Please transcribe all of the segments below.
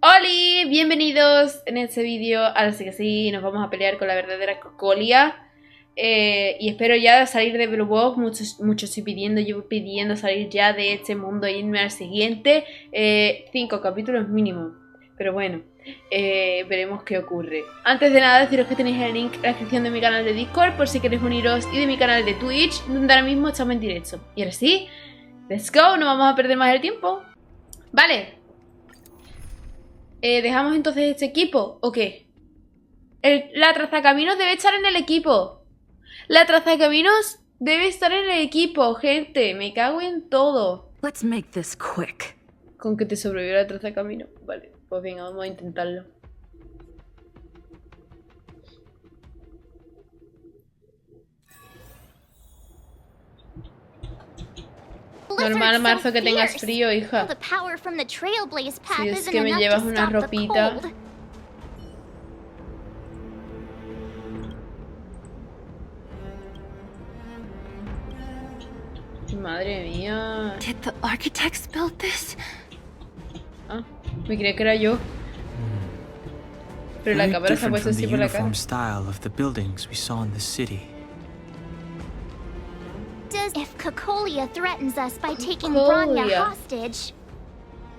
¡Holi! Bienvenidos en este vídeo. Ahora sí que sí, nos vamos a pelear con la verdadera Cocolia. Y espero ya salir de Blue Box. Muchos estoy pidiendo, llevo pidiendo salir ya de este mundo e irme al siguiente. 5 capítulos mínimo. Pero bueno, veremos qué ocurre. Antes de nada, deciros que tenéis el link en la descripción de mi canal de Discord por si queréis uniros, y de mi canal de Twitch, donde ahora mismo estamos en directo. Y ahora sí, let's go, no vamos a perder más el tiempo. Vale. ¿Dejamos entonces este equipo o qué? La trazacaminos debe estar en el equipo. La trazacaminos debe estar en el equipo, gente. Me cago en todo. Let's make this quick. Con que te sobreviva la trazacaminos. Vale, pues venga, vamos a intentarlo. Normal, Marzo, que tengas frío, hija. Si es que me llevas una ropita. Madre mía. Did the architects build this? Ah, me creía que era yo. Pero la cámara se ha puesto así por la cara. Style of the buildings we saw in the city. If Cocolia threatens us by taking Bronya hostage.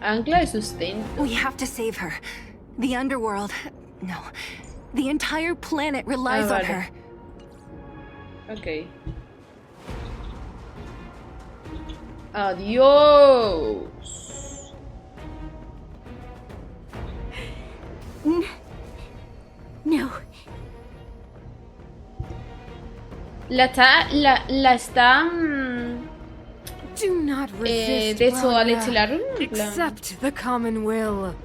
Ancla de sustento. We have to save her. The underworld. No. The entire planet relies on her. Ok. Adiós. No. La están Do not resist, de eso al Bronya. estilar. Accept the common will.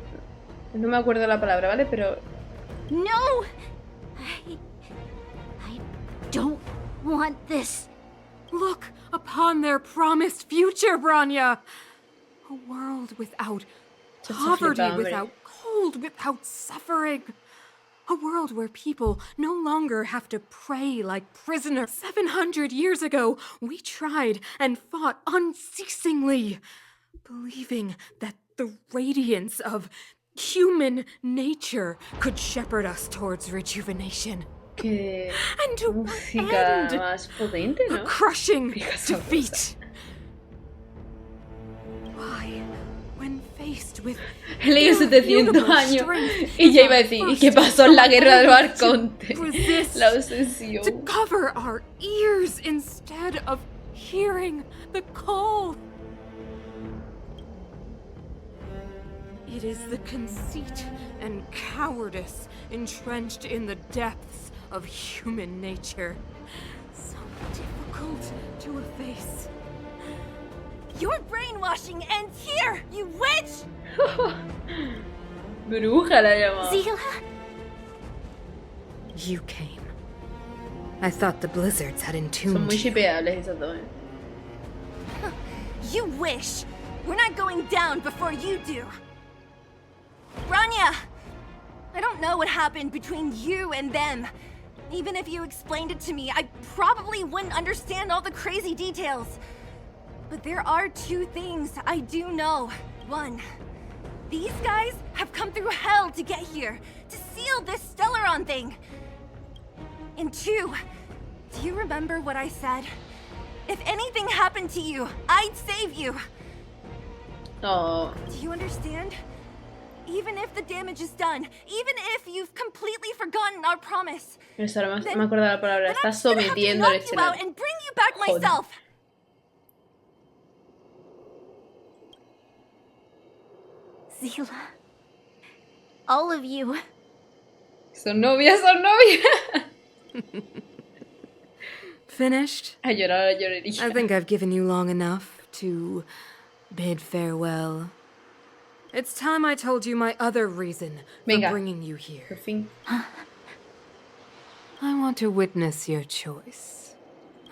No me acuerdo la palabra, ¿vale? Pero No! I don't want this. Look upon their promised future, Bronya. A world without poverty, without cold, without suffering. A world where people no longer have to pray like prisoners. 700 years ago, we tried and fought unceasingly, believing that the radiance of human nature could shepherd us towards rejuvenation. que And to what música end? más potente, A ¿no? crushing Fíjate, defeat. Why, when faced with He leído 700 irrefutable años strength, y ya iba a is decir, our ¿y qué first pasó en la guerra de los to arcontes? resist, La to obsesión. cover our ears instead of hearing the call? It is the conceit and cowardice entrenched in the depths of human nature, so difficult to efface. Your brainwashing ends here, you witch! Bruja la llamaba. Zila? You came. I thought the blizzards had Son entombed muy you. shipeables esas dos, ¿eh? You wish. We're not going down before you do. Bronya! I don't know what happened between you and them. Even if you explained it to me, I probably wouldn't understand all the crazy details. But there are two things I do know. One, these guys have come through hell to get here, to seal this Stellaron thing. And two, do you remember what I said? If anything happened to you, I'd save you. No. Do you understand? Even if the damage is done, even if you've completely forgotten our promise, Eso ahora me acuerdo de la palabra. then Está I'm just gonna have to sometiendo al knock you estelar. out and bring you back Joder. myself. Zila? All of you. Son novias, son novias. Finished? A llorar, a llorería. I think I've given you long enough to bid farewell. It's time I told you my other reason for Venga. bringing you here. Por fin. I want to witness your choice.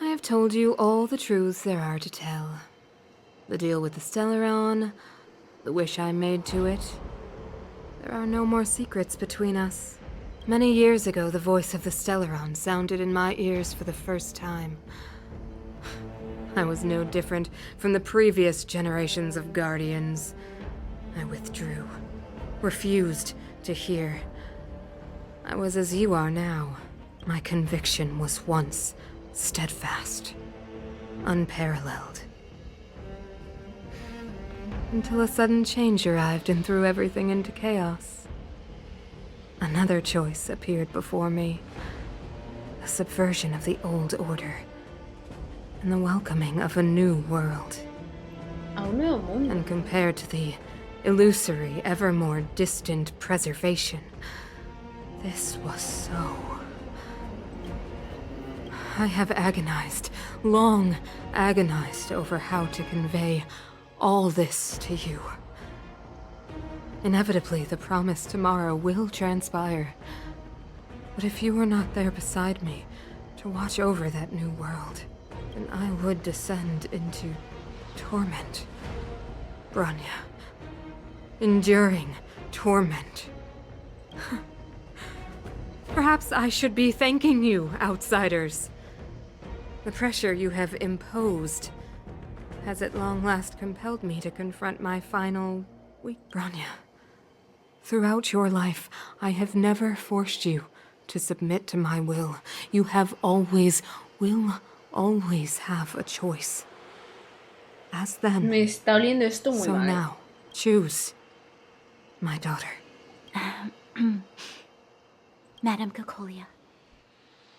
I have told you all the truths there are to tell. The deal with the Stellaron, the wish I made to it. There are no more secrets between us. Many years ago, the voice of the Stellaron sounded in my ears for the first time. I was no different from the previous generations of Guardians. I withdrew. refused to hear. I was as you are now. My conviction was once steadfast, unparalleled. Until a sudden change arrived and threw everything into chaos. Another choice appeared before me. The subversion of the old order. And the welcoming of a new world. And compared to the illusory, ever more distant preservation, this was so... I have agonized, long agonized over how to convey all this to you. Inevitably, the promised tomorrow will transpire. But if you were not there beside me to watch over that new world, then I would descend into torment. Bronya. Enduring torment. Perhaps I should be thanking you, outsiders. The pressure you have imposed has at long last compelled me to confront my final weak. Bronya, throughout your life, I have never forced you to submit to my will. You have always, will always have a choice. As then, Me está oliendo esto muy so mal. now, choose, my daughter. Madame Cocolia,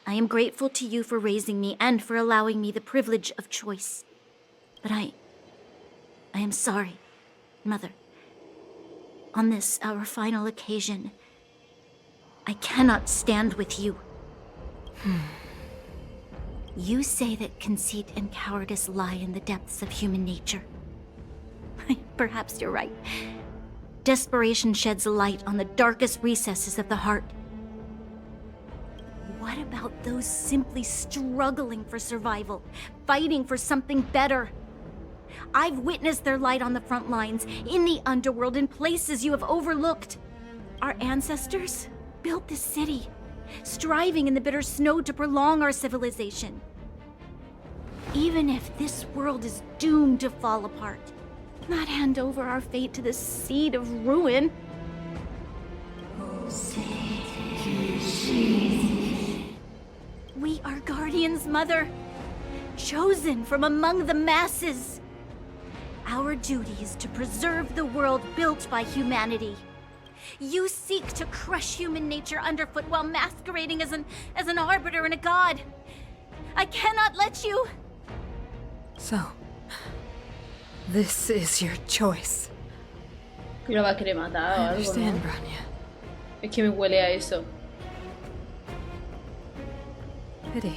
I am grateful to you for raising me and for allowing me the privilege of choice. But I am sorry, Mother. On this, our final occasion, I cannot stand with you. You say that conceit and cowardice lie in the depths of human nature. Perhaps you're right. Desperation sheds a light on the darkest recesses of the heart. What about those simply struggling for survival, fighting for something better? I've witnessed their light on the front lines, in the underworld, in places you have overlooked. Our ancestors built this city, striving in the bitter snow to prolong our civilization. Even if this world is doomed to fall apart, not hand over our fate to the seed of ruin. We are guardians, Mother, chosen from among the masses. Our duty is to preserve the world built by humanity. You seek to crush human nature underfoot while masquerading as an arbiter and a god. I cannot let you. So, this is your choice. Lo va a querer matar o I algo, understand, ¿no? Bronya. Es que me huele a eso. Pity.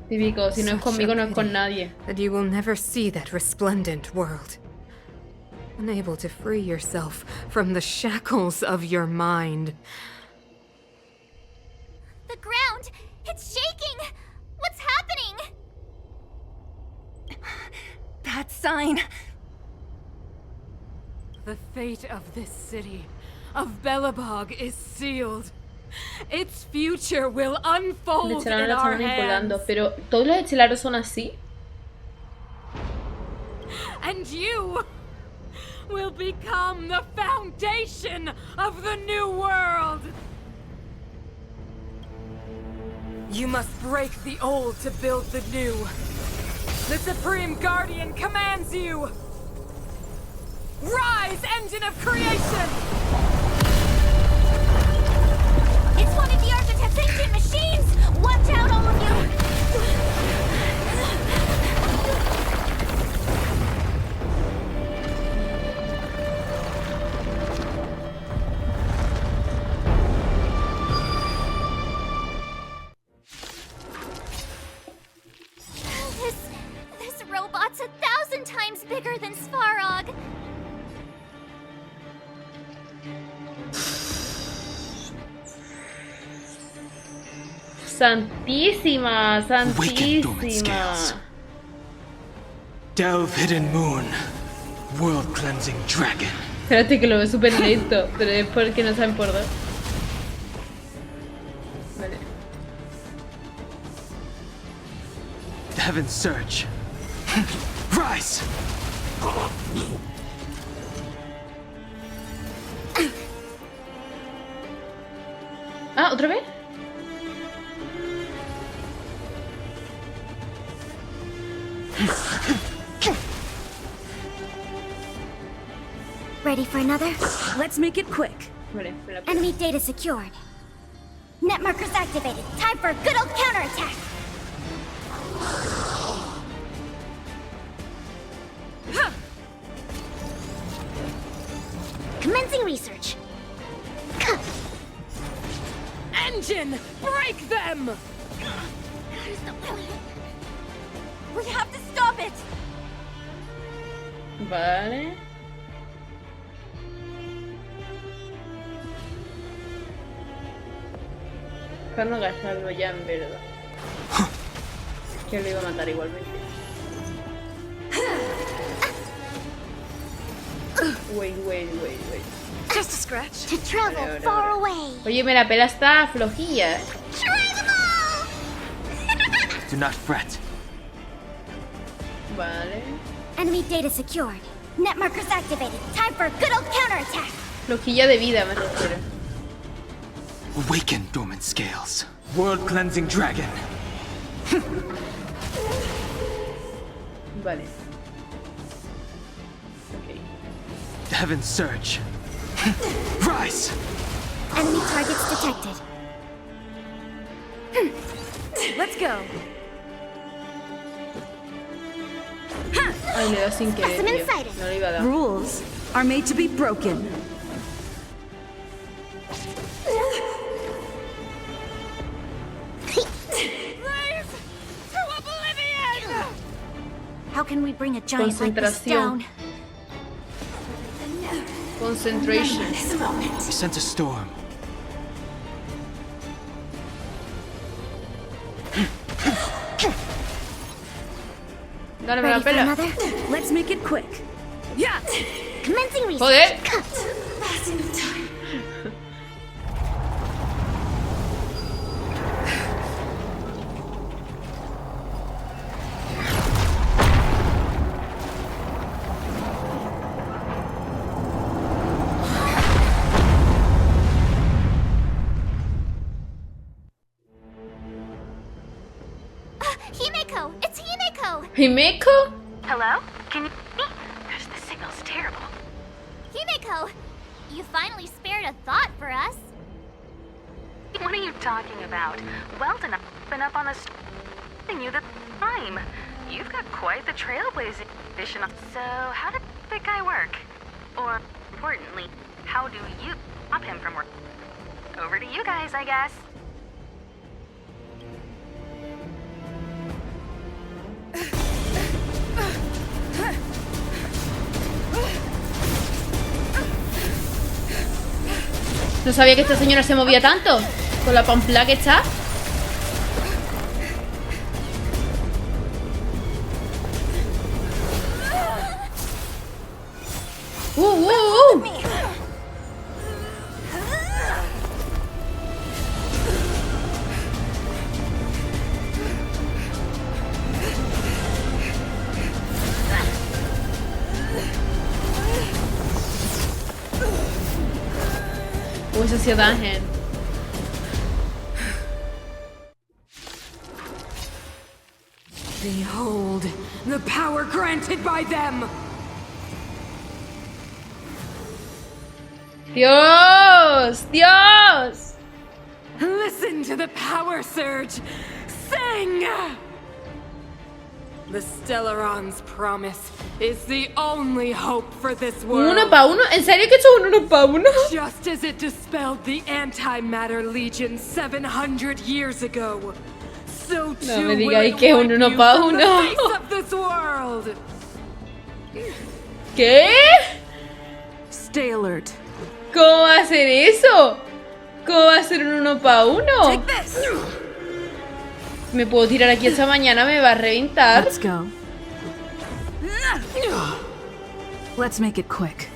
Típico, si no es Such conmigo a no es con pity nadie. that you will never see that resplendent world. Unable to free yourself from the shackles of your mind. The ground! It's shaking! What's happening? That sign. The fate of this city, of Belobog, is sealed. Its future will El unfold hechicero in lo está our manipulando, hands. pero todos los hechiceros son así. And you will become the foundation of the new world. You must break the old to build the new. The Supreme Guardian commands you. Rise, engine of creation! It's one of the Architect's ancient machines! Watch out, all of you! This robot's 1,000 times bigger than Svarog. Santísima, Wicked dormant santísima. scales. Delve hidden moon. World cleansing dragon. Espérate que lo veo súper lento, pero es porque no saben por dónde. Vale. The heavens surge. Rise! Ah, ¿otra vez? Ready for another? Let's make it quick. Vale, espera. Enemy data secured. Net markers activated. Time for a good old counterattack. Commencing research. Engine! Break them! We have to stop it! Vale. Para no gastarlo ya, en verdad. Que lo iba a matar igualmente. Wait. Just a scratch. To travel Vale. far away. Oye, me la pela está flojilla, ¿eh? Try them all! Do not fret. Vale. Enemy data secured. Net markers activated. Time for a good old counterattack. Flojilla de vida, me refiero. Awaken, dormant scales. World cleansing dragon. Vale. Ok. Heaven surge. Rise. Enemy targets detected. Let's go. Ay, le da sin querer, Custom tío. insider. No le iba a dar. Rules are made to be broken. How can we bring a giant like this Concentración. down? Concentration. We sent a storm. Dale, me la Ready for pela. another? Let's make it quick. Yeah. Commencing research. Joder. Cut. Himeko! It's Himeko! Himeko? Hello? Can you hear me? Gosh, the signal's terrible. Himeko! You finally spared a thought for us. What are you talking about? Weldon, I've been up on the and you the time. You've got quite the trailblazing vision. So, how did that guy work? Or, importantly, how do you stop him from working? Over to you guys, I guess. No sabía que esta señora se movía tanto. Con la pamplá que está. Esa sí da ángel. Behold, the power granted by them! Dios, Dios. Listen to the power surge! Sing! The Stellaron's promise is the only hope for this world. Uno pa' uno. ¿En serio que son uno pa' uno? Just as it dispelled the Antimatter Legion 700 years ago, so too me will digáis it que wipe uno you pa' from the uno. face of this world. ¿Qué? Stay alert. ¿Cómo va a ser eso? ¿Cómo va a ser un uno pa' uno? Take this. Me puedo tirar aquí esta mañana, me va a reventar. Let's go. Let's make it quick.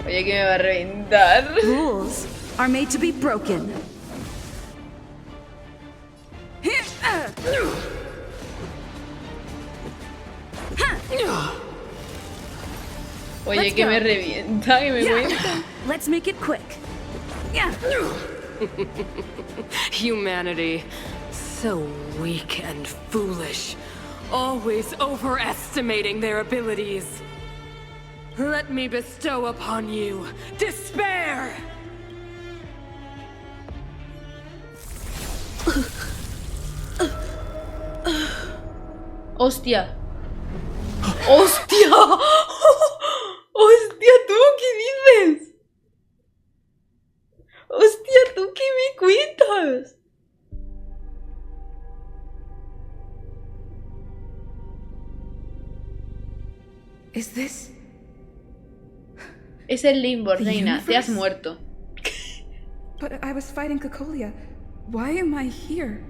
Oye, que me va a reventar. Rules are made to be broken. Oye, que me revienta, que me cuenta. Let's make it quick. Humanity. So weak and foolish. Always overestimating their abilities. Let me bestow upon you despair! ¡Hostia! ¡Hostia! ¡Hostia, tú! ¿Qué dices? ¡Hostia, tú! ¿Qué me cuentas? Is this? Es el limbo, The reina. Te has universe? muerto. But I was fighting Cocolia. Why am I here?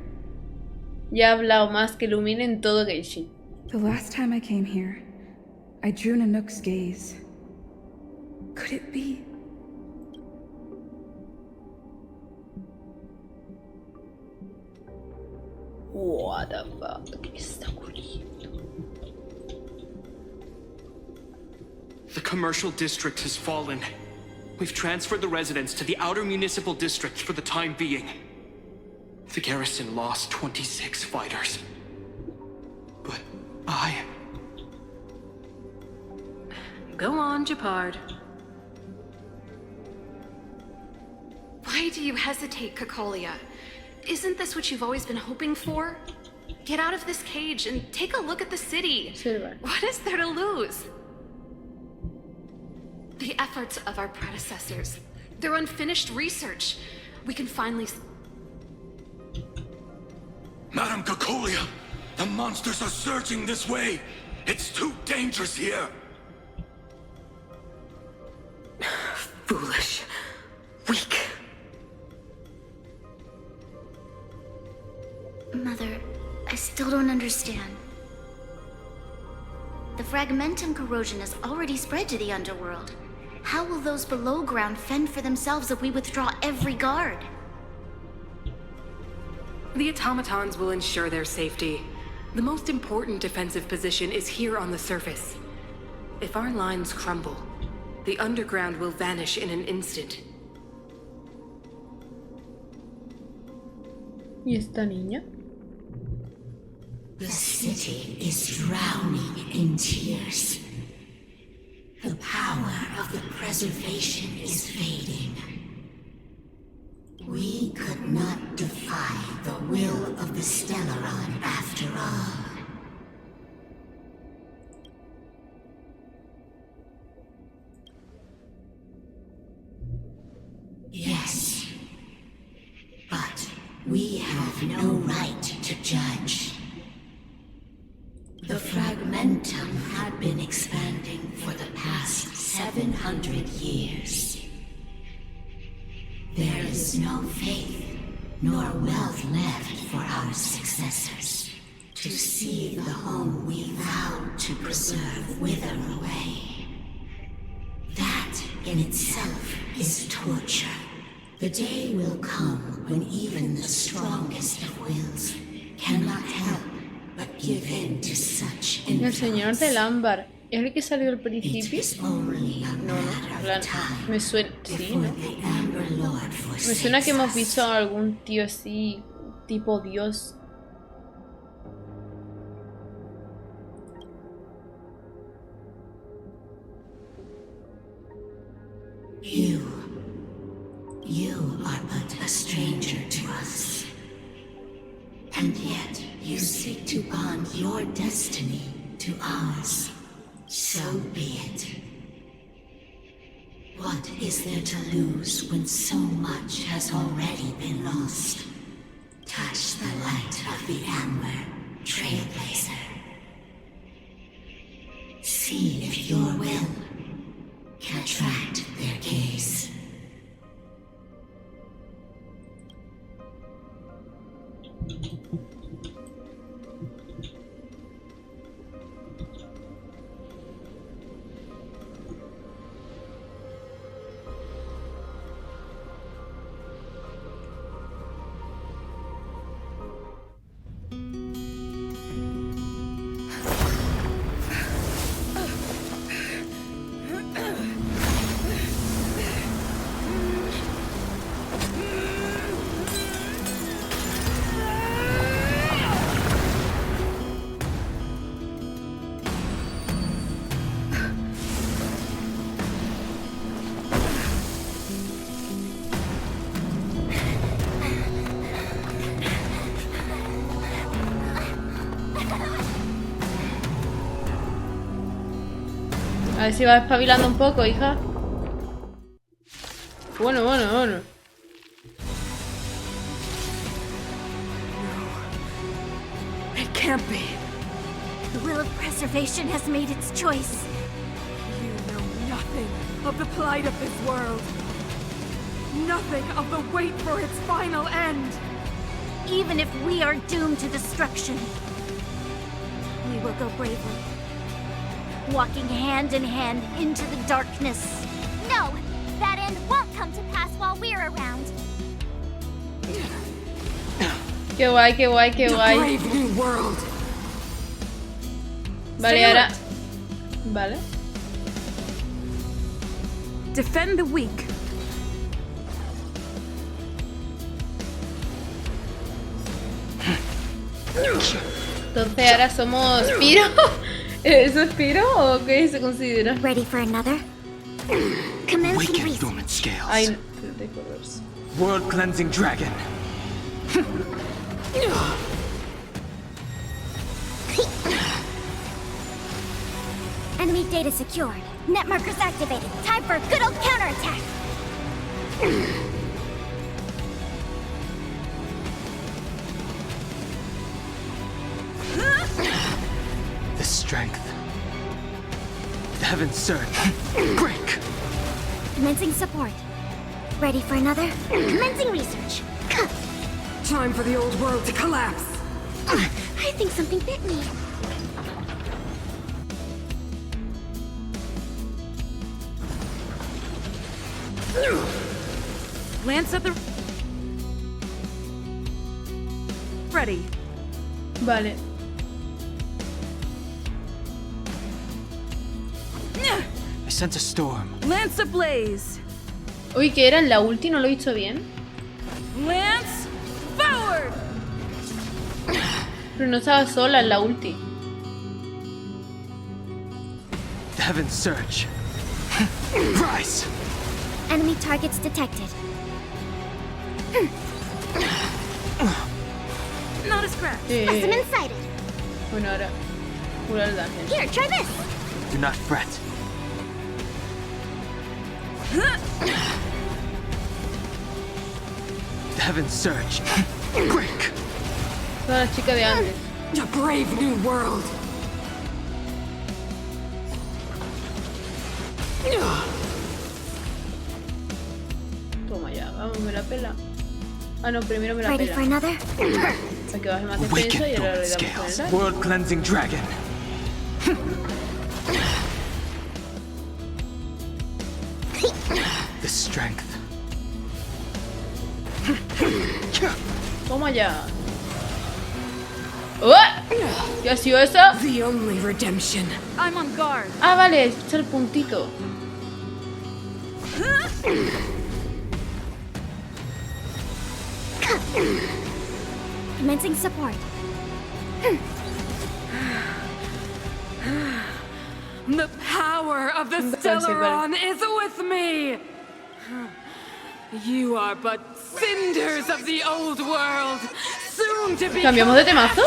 Ya ha hablado más que iluminen todo Genshin. The last time I came here, I drew Nanook's gaze. Could it be? What the fuck? ¿Qué está ocurriendo? The commercial district has fallen. We've transferred the residents to the outer municipal district for the time being. The garrison lost 26 fighters. But Go on, Gepard. Why do you hesitate, Cocolia? Isn't this what you've always been hoping for? Get out of this cage and take a look at the city. Silver. What is there to lose? The efforts of our predecessors, their unfinished research. We can finally... Madam Cocolia, the monsters are surging this way. It's too dangerous here. Foolish. Weak. Mother, I still don't understand. The fragmentum corrosion has already spread to the underworld. How will those below ground fend for themselves if we withdraw every guard? The automatons will ensure their safety. The most important defensive position is here on the surface. If our lines crumble, the underground will vanish in an instant. ¿Y esta niña? The city is drowning in tears. The power of the preservation is fading. We could not defy the will of the Stellaron after all. Yes, but we have no right to judge. The fragmentum had been expanding for the past 700 years. There is no faith nor wealth left for our successors to see the home we vowed to preserve wither away. That in itself is torture. The day will come when even the strongest of wills cannot help but give in to such El señor influence. del ámbar. ¿Es el que salió al It principio? is only a No, matter no. of plan- time Me suena. Sí, before ¿no? the Amber Lord Me forsakes suena que hemos us. visto a algún tío así, tipo Dios. You are but a stranger to us. And yet you seek to bond your destiny to ours. So be it. What is there to lose when so much has already been lost? Touch the light of the Amber, Trailblazer. See if your will can attract their gaze. A ver si vas espabilando un poco, hija. Bueno. It can't be. The will of preservation has made its choice. You know nothing of the plight of this world. Nothing of the wait for its final end. Even if we are doomed to destruction, we will go bravely, walking hand in hand into the darkness. No, that end won't come to pass while we're around. Qué guay. Brave new world. Vale, ahora... Vale. Defend the weak. Entonces ahora somos Spiro. ¿Eso es Spiro o qué se considera? Ready for another? Commencing Weakened research. dormant scales. Ay, de colores. World cleansing dragon. Enemy data secured. Net markers activated. Time for a good old counterattack. The strength. The heavens surge. Break. Commencing support. Ready for another? Commencing research. Time for the old world to collapse. I think something bit me. Lance at the... Ready. Vale. I sense a storm. Lance ablaze. Uy, ¿qué era? ¿En la ulti? ¿No lo he visto bien? Lance forward. Pero no estaba sola en la ulti. The heavens surge. Rise. Enemy targets detected. Not a scratch. Specimen sighted. Bueno, ahora... Cura el daño. Here, try this. Do not fret. The heavens surge. Break. Toda la chica de antes. A brave new world. Toma ya, vamos, me la pela. Ah, no, primero me la Ready pela. for another? Para que baje más defensa y Weakened ahora dormant le damos con el scales. daño. World cleansing dragon. The strength. Toma ya. ¡Oh! ¿Qué ha sido eso? The only redemption. I'm on guard. Ah, vale, escucha el puntito. Commencing support. The power of the Stellaron is with me. You are but cinders of the old world, soon to be ¿Cambiamos de temazo?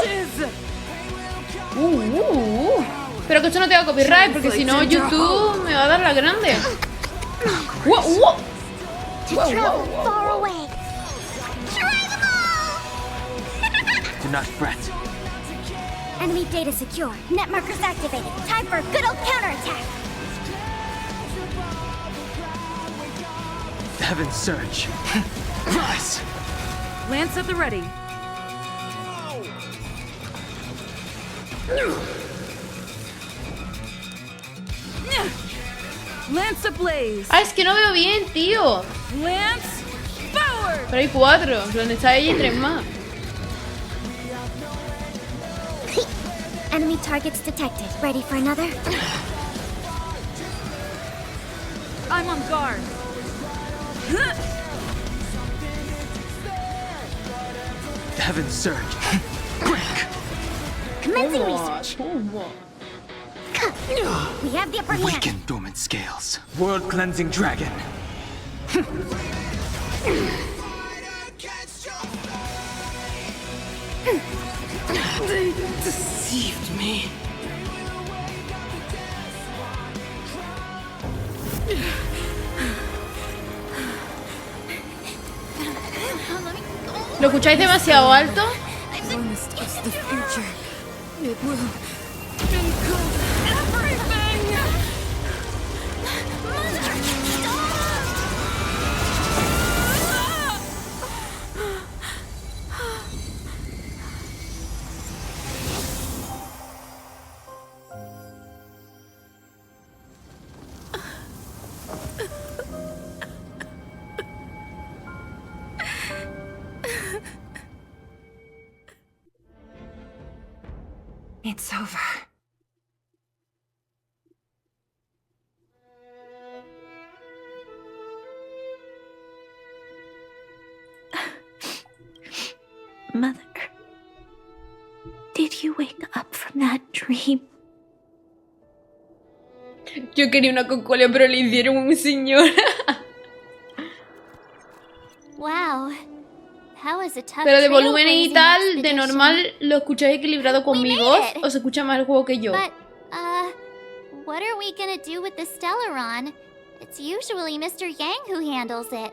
Pero que esto no tenga copyright, porque si no YouTube me va a dar la grande. ¡Wow! To travel far away. Try them all! Do not fret. Enemy data secure. Net markers activated. Time for a good old counterattack. The heavens surge. Rise. Lance at the ready. Lance ablaze. Ah, es que no veo bien, tío. Lance forward. Pero hay 4. Donde está ella y 3 más. Enemy targets detected. Ready for another? I'm on guard. The heavens surge. Break. Commencing Toma, research. toma. We have the upper hand. Weakened dormant scales. World cleansing dragon. They deceived me. ¿Lo escucháis demasiado alto? When this touches the future, it will include everything! It's over. Mother, did you wake up from that dream? Yo quería una Cocolia, pero le hicieron un señor. Wow. That was a tough Pero de volumen y trailblazing tal, de expedition. normal, ¿lo escucháis equilibrado con mi voz? ¿O se escucha más el juego que yo? But, what are we gonna do with the Stellaron? It's usually Mr. Yang who handles it.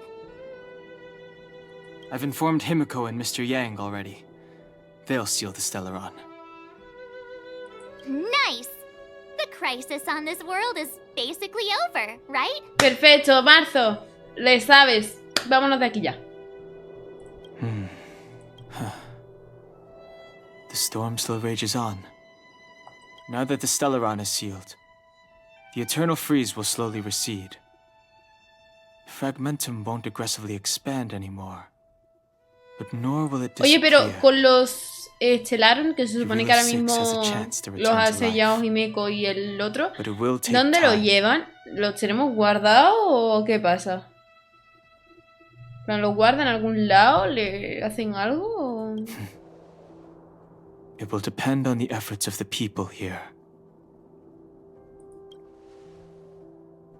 I've informed Himiko and Mr. Yang already. They'll seal the Stellaron. Nice! The crisis on this world is basically over, right? Perfecto, Marzo. Le sabes. Vámonos de aquí ya. The storm still rages on. Now that the Stellaron is sealed, the Eternal Freeze will slowly recede. Fragmentum won't aggressively expand anymore, but nor will it Oye, disappear. pero con los Stellaron, que se supone que ahora mismo los ha sellado Himeko y el otro, But it will take ¿dónde lo time. llevan? ¿Los tenemos guardados o qué pasa? ¿Lo guardan en algún lado? ¿Le hacen algo? ¿O? It will depend on the efforts of the people here.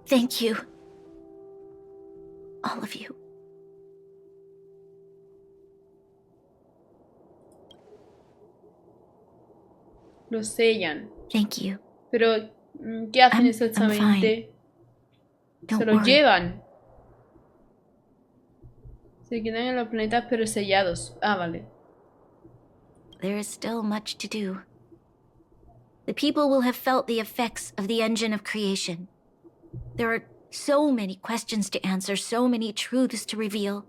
Thank you. All of you. Lo sellan. Thank you. Pero, ¿qué hacen I'm exactamente? Don't Se los worry. llevan. Se quedan en los planetas pero sellados. Ah, vale. There is still much to do. The people will have felt the effects of the engine of creation. There are so many questions to answer, so many truths to reveal.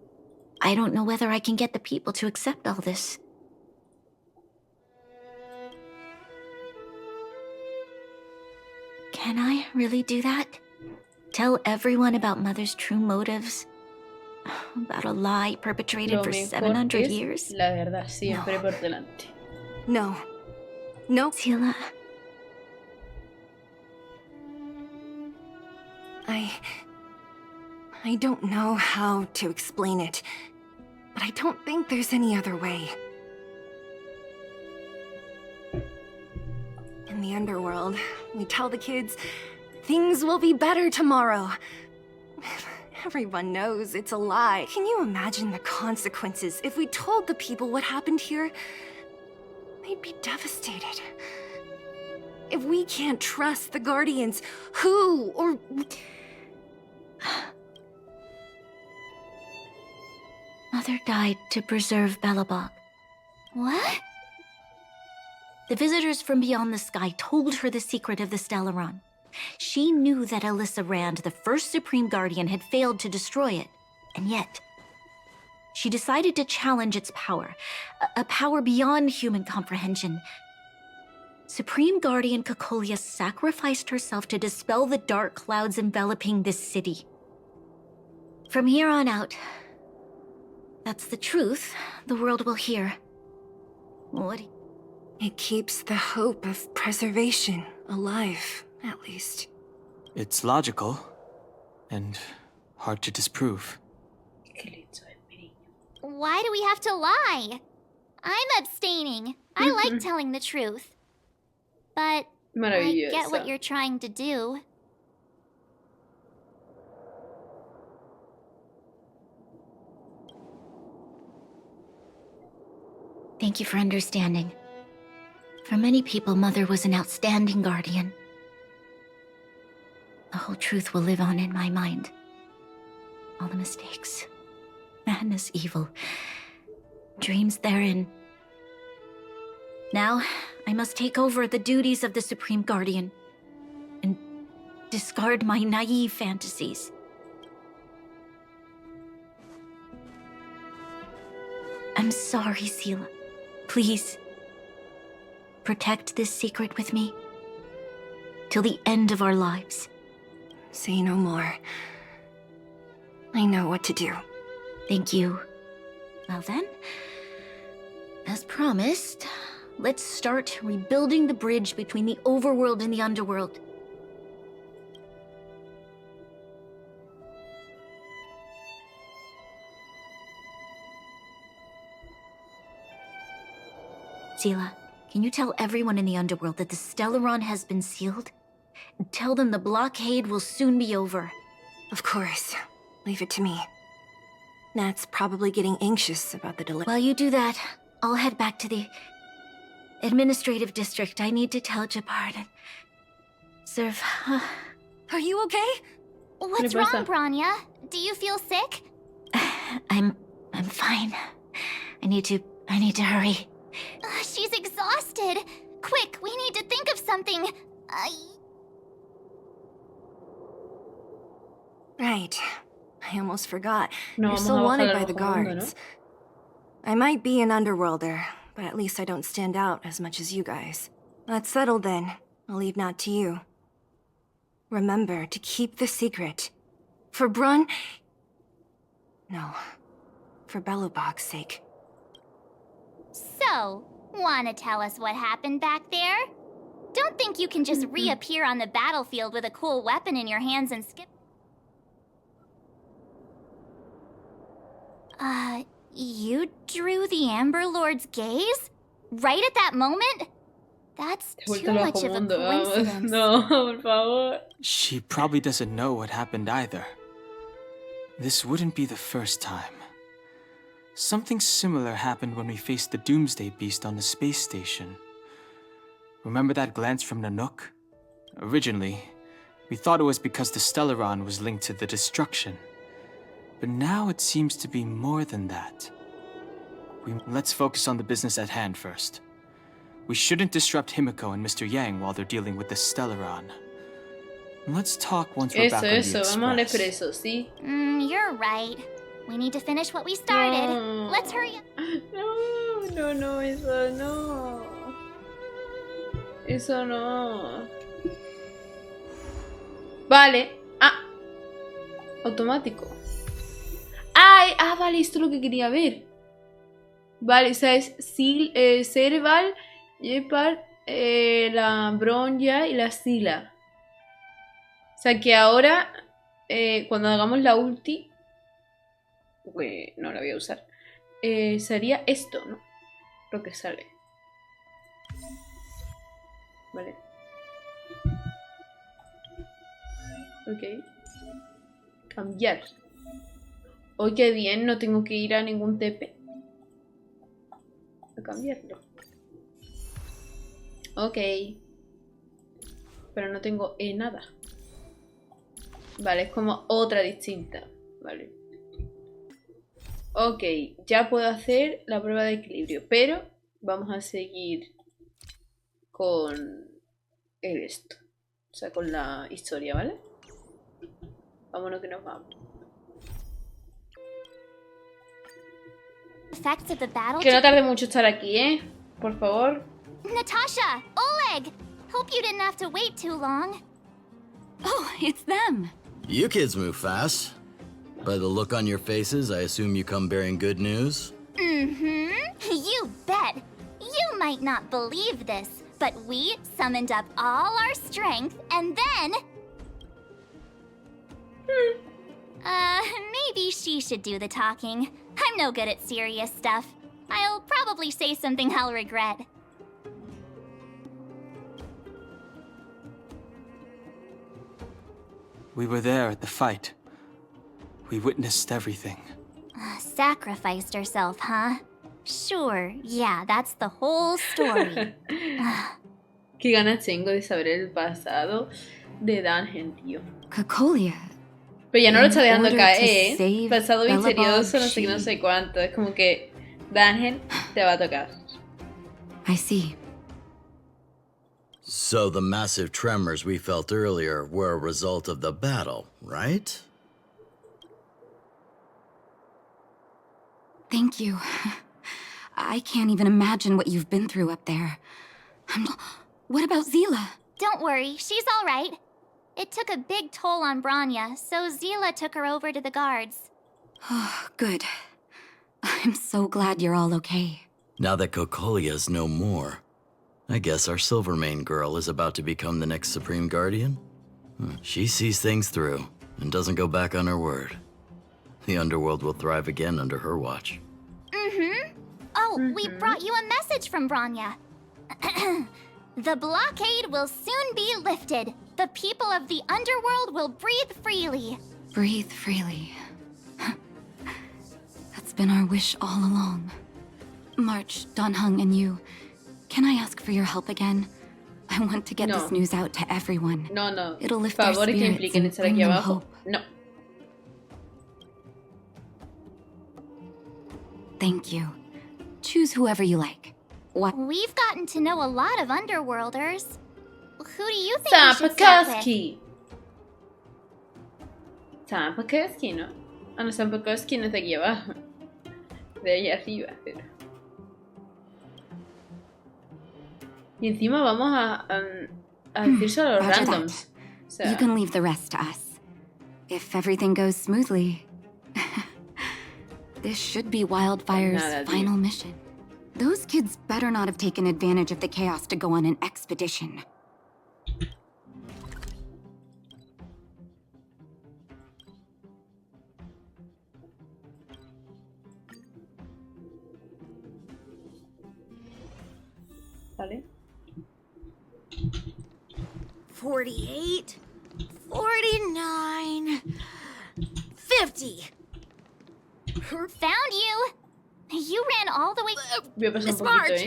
I don't know whether I can get the people to accept all this. Can I really do that? Tell everyone about Mother's true motives? About a lie perpetrated Lo for mejor 700 es years? la verdad siempre por delante. No. No. Sila, I don't know how to explain it, but I don't think there's any other way. In the underworld, we tell the kids, things will be better tomorrow. Everyone knows it's a lie. Can you imagine the consequences if we told the people what happened here? They'd be devastated. If we can't trust the Guardians, who or... Mother died to preserve Belobog. What? The visitors from beyond the sky told her the secret of the Stellaron. She knew that Alyssa Rand, the first Supreme Guardian, had failed to destroy it. And yet, she decided to challenge its power. A power beyond human comprehension. Supreme Guardian Cocolia sacrificed herself to dispel the dark clouds enveloping this city. From here on out, that's the truth the world will hear. What? It keeps the hope of preservation alive, at least. It's logical, and hard to disprove. Why do we have to lie? I'm abstaining. I like telling the truth. But I get what you're trying to do. Thank you for understanding. For many people, Mother was an outstanding guardian. The whole truth will live on in my mind. All the mistakes, madness, evil. dreams therein. Now, I must take over the duties of the Supreme Guardian and discard my naive fantasies. I'm sorry, Seele. Please, protect this secret with me till the end of our lives. Say no more. I know what to do. Thank you. Well then, as promised, let's start rebuilding the bridge between the overworld and the underworld. Seele, can you tell everyone in the underworld that the Stellaron has been sealed? Tell them the blockade will soon be over. Of course. Leave it to me. Nat's probably getting anxious about the delay. While you do that, I'll head back to the administrative district. I need to tell Gepard and serve. Are you okay? What's wrong, Bronya? Do you feel sick? I'm fine. I need to hurry. She's exhausted. Quick, we need to think of something. Right. I almost forgot. You're still wanted by the guards. I might be an underworlder, but at least I don't stand out as much as you guys. That's settled then. I'll leave Nat to you. Remember to keep the secret. For Brun... No. For Belobog's sake. So, wanna tell us what happened back there? Don't think you can just reappear on the battlefield with a cool weapon in your hands and skip... You drew the Amber Lord's gaze? Right at that moment? That's too much of a coincidence. No, por favor. She probably doesn't know what happened either. This wouldn't be the first time. Something similar happened when we faced the Doomsday Beast on the space station. Remember that glance from Nanook? Originally, we thought it was because the Stellaron was linked to the destruction. But now it seems to be more than that. Let's focus on the business at hand first. We shouldn't disrupt Himiko and Mr. Yang while they're dealing with the Stellaron. Let's talk once we're back on the Express. Vamos al expreso, ¿sí? You're right. We need to finish what we started. No. Let's hurry up. No, eso no. Eso no. Vale. Automático. Vale, esto es lo que quería ver. Vale, o sea, es Cerebal, Gepard, la Bronya y la Sila. O sea que ahora, cuando hagamos la ulti, no la voy a usar, sería esto, ¿no? Lo que sale. Vale. Ok. Cambiar. Oh, qué bien, no tengo que ir a ningún TP. A cambiarlo. Ok. Pero no tengo nada. Vale, es como otra distinta. Vale. Ok, ya puedo hacer la prueba de equilibrio. Pero vamos a seguir con esto. O sea, con la historia, ¿vale? Vámonos que nos vamos. Que no tarde mucho estar aquí, ¿eh? Por favor. Natasha! Oleg! Hope you didn't have to wait too long. Oh, it's them. You kids move fast. By the look on your faces, I assume you come bearing good news? Mm-hmm. You bet. You might not believe this, but we summoned up all our strength and then... maybe she should do the talking. I'm no good at serious stuff. I'll probably say something I'll regret. We were there at the fight. We witnessed everything. Sacrificed herself, huh? Sure, yeah, that's the whole story. Qué ganas tengo de saber el pasado de Dungeon, tío. Cocolia. Pero ya no lo está dejando caer, ¿eh? Pasado misterioso, no sé qué, no sé cuánto. Es como que Daniel, te va a tocar. I see. So the massive tremors we felt earlier were a result of the battle, right? Thank you. I can't even imagine what you've been through up there. What about Seele? Don't worry, she's all right. It took a big toll on Bronya, so Seele took her over to the guards. Oh, good. I'm so glad you're all okay. Now that Cocolia's no more, I guess our Silvermane girl is about to become the next Supreme Guardian? She sees things through and doesn't go back on her word. The Underworld will thrive again under her watch. Oh, we brought you a message from Bronya. The blockade will soon be lifted. The people of the Underworld will breathe freely. Breathe freely. That's been our wish all along. March, Dan Heng, and you, can I ask for your help again? I want to get this news out to everyone. No. It'll lift their spirits and bring them hope. No. Thank you. Choose whoever you like. What? We've gotten to know a lot of Underworlders. Who do you think we should start with? Sam Pekowski, ¿no? Ah, no, Sam Pekowski no es de aquí abajo. De allá arriba, pero... Y encima vamos a decírselo a los randoms. O sea... You can leave the rest to us. If everything goes smoothly... This should be Wildfire's final mission. Those kids better not have taken advantage of the chaos to go on an expedition. Vale. 48, 49, 50. Found you! You ran all the way... Miss March!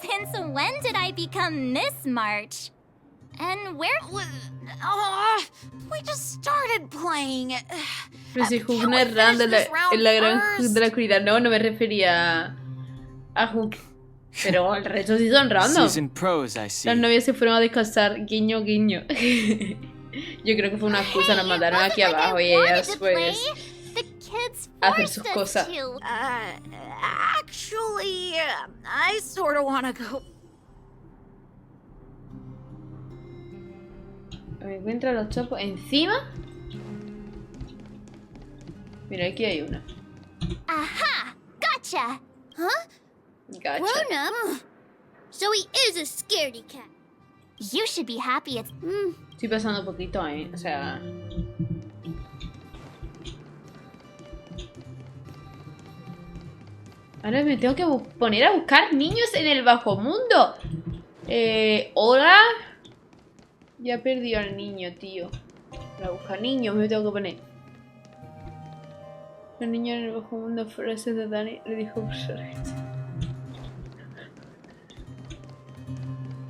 Since when did I become Miss March? And where... We just started playing. Pero si Hook narrando en la gran Hook de la oscuridad. No, no me refería a Hook. Pero el resto sí son random. Las novias se fueron a descansar, guiño, guiño. Yo creo que fue una excusa, nos mandaron aquí abajo y ellas pues... hacer sus cosas. Actually, I sort of want to go. Me encuentro los chopos encima. Mira, aquí hay una. Aha! Gotcha! Huh? Gotcha. Grown up. So he is a scaredy cat. You should be happy it's... Estoy pasando un poquito, o sea... Ahora me tengo que poner a buscar niños en el bajo mundo. Hola. Ya perdí al niño, tío. Para buscar niños me tengo que poner. El niño en el bajo mundo, frase de Dani, le dijo...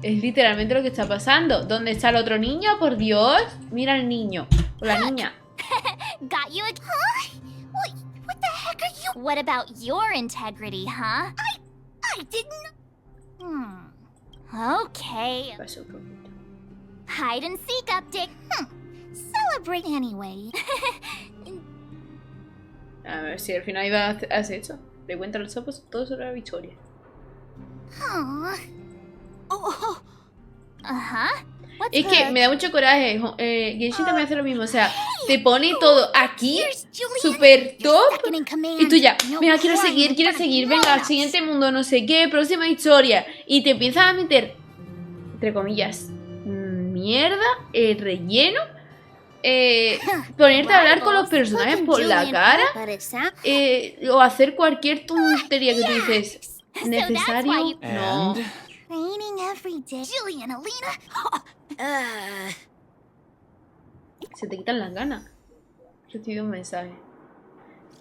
Es literalmente lo que está pasando. ¿Dónde está el otro niño? Por Dios. Mira al niño. O la niña. Got you What the heck are you? What about your integrity, huh? I didn't... Okay. Hide and seek update. Celebrate anyway. A ver si al final iba a hacer eso. Le cuenta a los sapos todo sobre la victoria. Es que me da mucho coraje. Genshin también hace lo mismo. O sea, te pone todo aquí, super top. Y tú ya, venga, quiero seguir. Venga, al siguiente mundo, no sé qué, próxima historia. Y te empiezas a meter, entre comillas, mierda, relleno. Ponerte a hablar con los personajes por la cara. O hacer cualquier tontería que tú dices. ¿Necesario? No. Training every day. Jillian, Alina. Se te quitan las ganas. Recibido un mensaje.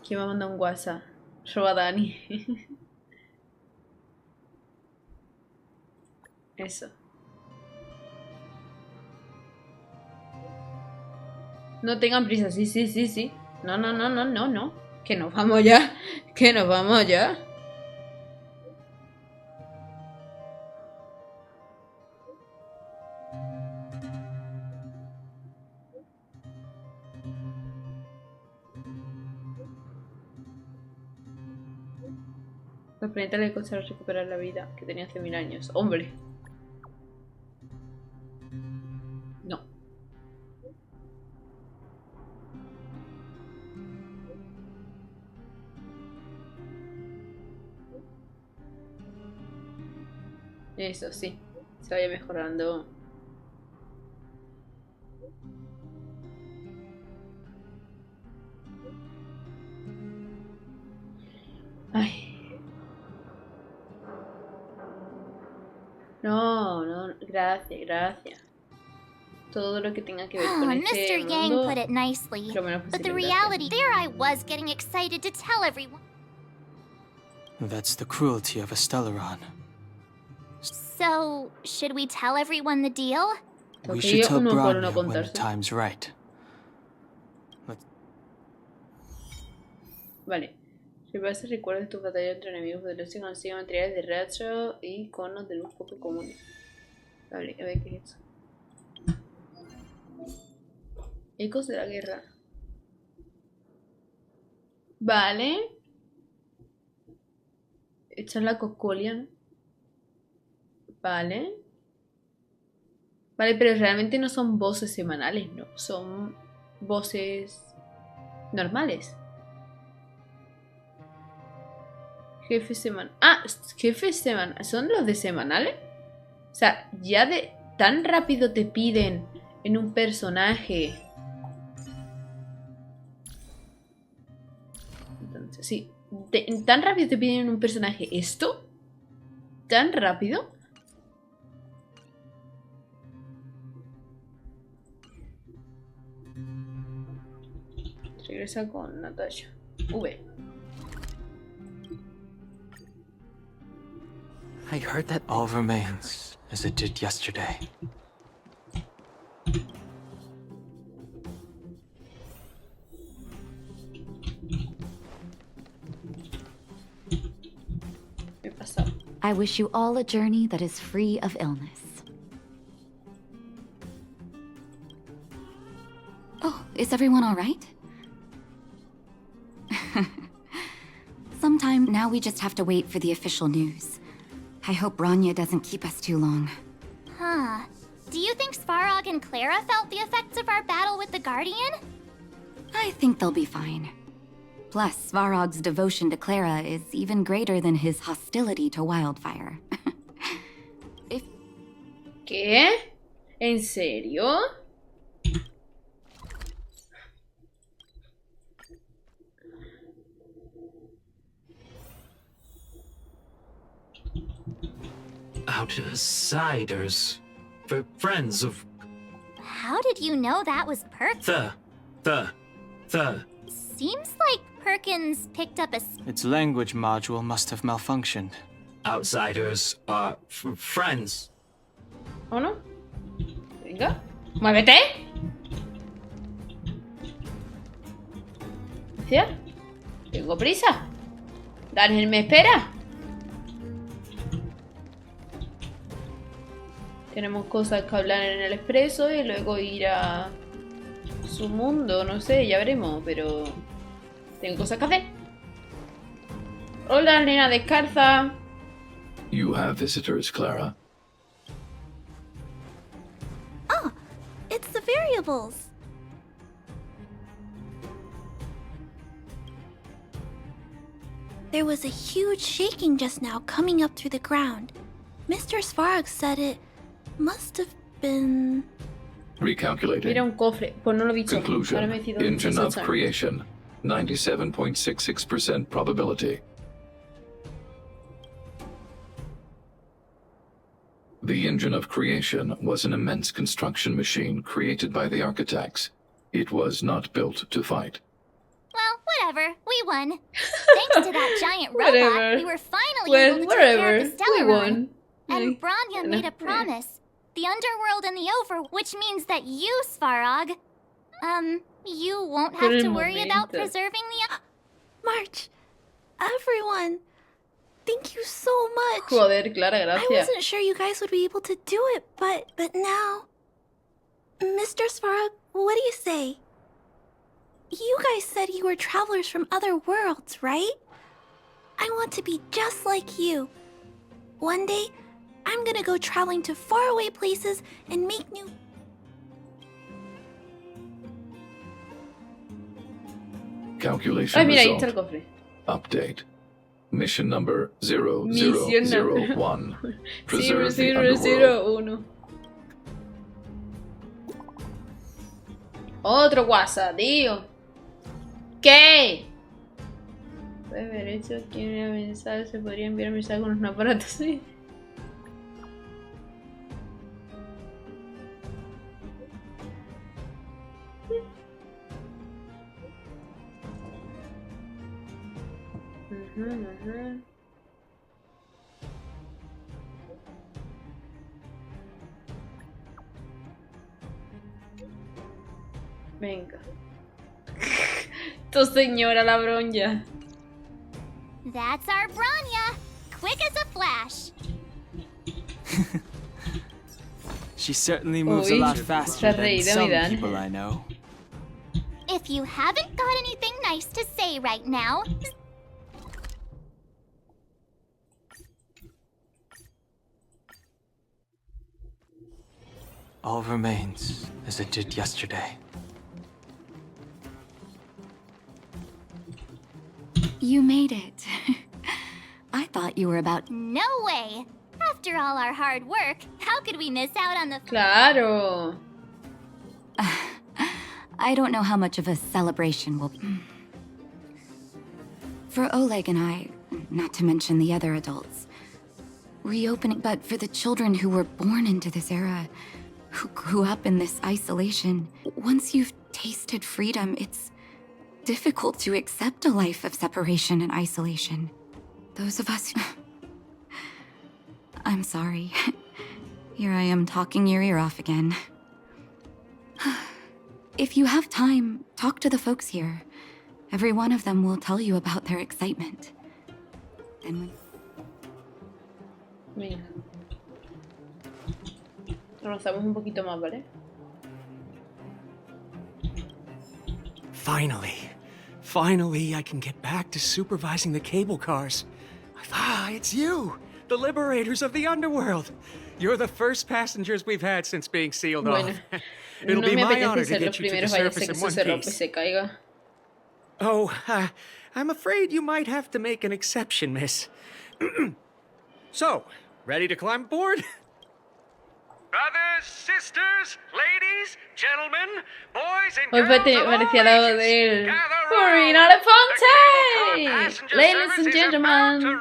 ¿Quién me ha mandado un WhatsApp? Roba Dani. Eso. No tengan prisa. Sí. No. Que nos vamos ya. Que nos vamos ya. Los planetas le costaron recuperar la vida que tenía hace 1000 años. ¡Hombre! No. Eso sí. Se vaya mejorando. Ay. No, no, gracias, gracias. Todo lo que tenga que ver con este Mr. Yang mundo, put it nicely. lo menos But posible, the gracias. reality, there I was getting excited to tell everyone. That's the cruelty of a Stellaron. So, should we tell everyone the deal? We should tell Bronya when the time's right. Vale. Repasa recuerdos de tu batalla entre enemigos poderosos consigue materiales de rayo y conos de luz poco comunes. Vale, a ver qué es eso. Ecos de la guerra. Vale. Echar la Cocolia, ¿no? Vale. Vale, pero realmente no son voces semanales, ¿no? Son voces normales. Jefe semanal. Ah, jefes semanales. ¿Son los de semanales? O sea, ya de tan rápido te piden en un personaje. Entonces, sí. Tan rápido te piden en un personaje esto. ¿Tan rápido? Regresa con Natasha. V. I heard that all remains as it did yesterday. I wish you all a journey that is free of illness. Oh, is everyone all right? Sometime now we just have to wait for the official news. I hope Bronya doesn't keep us too long. Huh. Do you think Svarog and Clara felt the effects of our battle with the Guardian? I think they'll be fine. Plus, Svarog's devotion to Clara is even greater than his hostility to Wildfire. ¿Qué? ¿En serio? Outsiders. For friends of... How did you know that was Perkins? Seems like Perkins picked up a... Its language module must have malfunctioned. Outsiders are friends. ¿O no? Venga, muévete. ¿Hacia? Tengo prisa. Daniel me espera. Tenemos cosas que hablar en el expreso y luego ir a su mundo, no sé, ya veremos, pero tengo cosas que hacer. Hola, nena descalza. You have visitors, Clara. Oh, it's the variables. There was a huge shaking just now coming up through the ground. Mr. Svarog said it must have been... Recalculating. Mira un cofre, pues no lo he visto. Ahora Conclusion. me he decidido Engine mucho of saltar. creation. 97.66% probability. The engine of creation was an immense construction machine created by the architects. It was not built to fight. Well, whatever. We won. Thanks to that giant robot, we were finally able to take care of the Stellaron. And Bronya made a promise. The underworld and the over, which means that you, Svarog, you won't have to worry about preserving the... March, everyone, thank you so much. Joder, Clara, gracias. I wasn't sure you guys would be able to do it, but now... Mr. Svarog, what do you say? You guys said you were travelers from other worlds, right? I want to be just like you. One day, I'm gonna go traveling to faraway places and make new... Calculation result. Update. Mission number 0001. Preserve the underworld. 0001. Otro WhatsApp, tío. ¿Qué? Puede haber hecho que un mensaje se podría enviar mensaje con un aparato así. Venga. Tu señora la Bronya. That's our Bronya. Quick as a flash. She certainly moves a lot faster than some people I know. If you haven't got anything nice to say right now... All remains as it did yesterday. You made it. I thought you were about... No way! After all our hard work, how could we miss out on the... Claro! I don't know how much of a celebration will be. For Oleg and I, not to mention the other adults, reopening... But for the children who were born into this era, who grew up in this isolation, once you've tasted freedom, it's difficult to accept a life of separation and isolation. Those of us... I'm sorry. Here I am talking your ear off again. If you have time, talk to the folks here. Every one of them will tell you about their excitement. Then Venga. Avanzamos un poquito más, ¿vale? Finally, I can get back to supervising the cable cars. Ah, it's you, the liberators of the underworld. You're the first passengers we've had since being sealed off. It'll be my honor to get you to the surface in one piece. Oh, I'm afraid you might have to make an exception, miss. So, ready to climb aboard? Brothers, sisters, ladies, gentlemen, boys and girls parecía la voz de él. Marina Ponte! Ladies and gentlemen.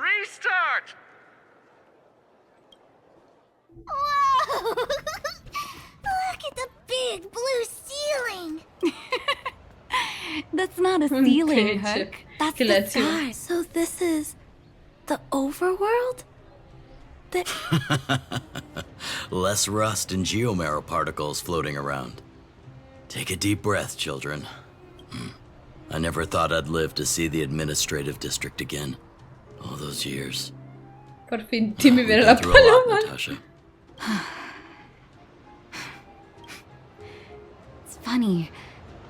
Whoa! Look at the big blue ceiling! That's not a ceiling, Hook. That's the sky. So this is the overworld? Less rust and geomarrow particles floating around. Take a deep breath, children. I never thought I'd live to see the administrative district again. All those years. Por fin, Timmy ver la paloma. It's funny.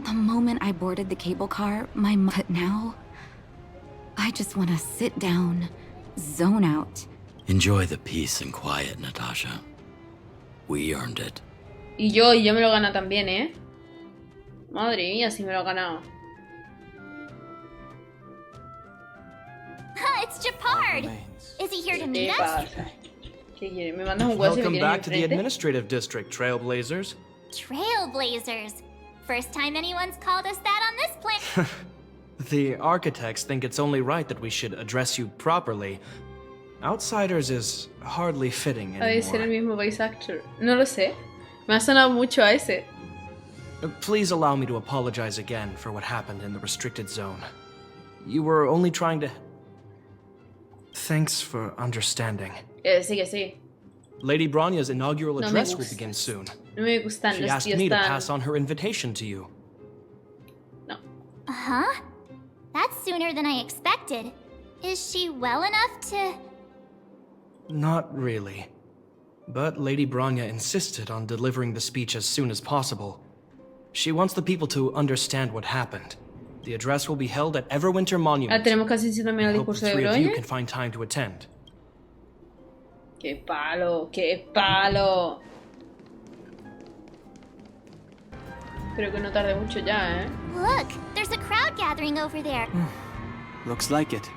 The moment I boarded the cable car, but now, I just want to sit down, zone out. Enjoy the peace and quiet, Natasha. We earned it. Y yo me lo gano también, ¿eh? Madre mía, si me lo he ganado. It's Gepard! Is he here to meet us? ¿Qué quiere? ¿Me mandas un WhatsApp? Welcome back to the Administrative District, Trailblazers. Trailblazers. First time anyone's called us that on this planet. The architects think it's only right that we should address you properly. Outsiders is hardly fitting anymore. Ha de ser el mismo voice actor. No lo sé. Me ha sonado mucho a ese. Please allow me to apologize again for what happened in the restricted zone. You were only trying to... Thanks for understanding. Sí, que sí. Lady Bronya's inaugural address will begin soon. No me gustan she los asked tíos me to tan... pass on her invitation to you. Huh? That's sooner than I expected. Is she well enough to... Not really. But Lady Bronya insisted on delivering the speech as soon as possible. She wants the people to understand what happened. The address will be held at Everwinter Monument. Tenemos casi también el I hope the discurso de three of you Bronya. can find time to attend. ¡Qué palo! ¡Qué palo! Espero que no tarde mucho ya, ¿eh? Look, there's a crowd gathering over there. Looks like it.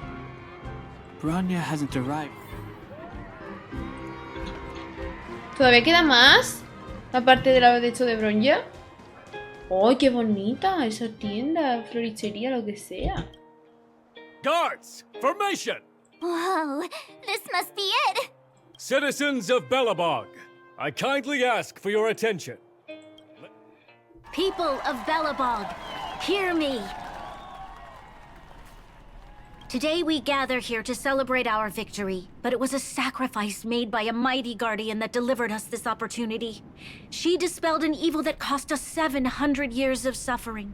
Bronya hasn't arrived. ¿Todavía queda más? Aparte de la de hecho de Bronya. ¡Ay, qué bonita! Esa tienda, floristería, lo que sea. Guards, formation! Whoa, this must be it. Citizens of Belobog, I kindly ask for your attention. People of Belobog, hear me. Today we gather here to celebrate our victory, but it was a sacrifice made by a mighty guardian that delivered us this opportunity. She dispelled an evil that cost us 700 years of suffering.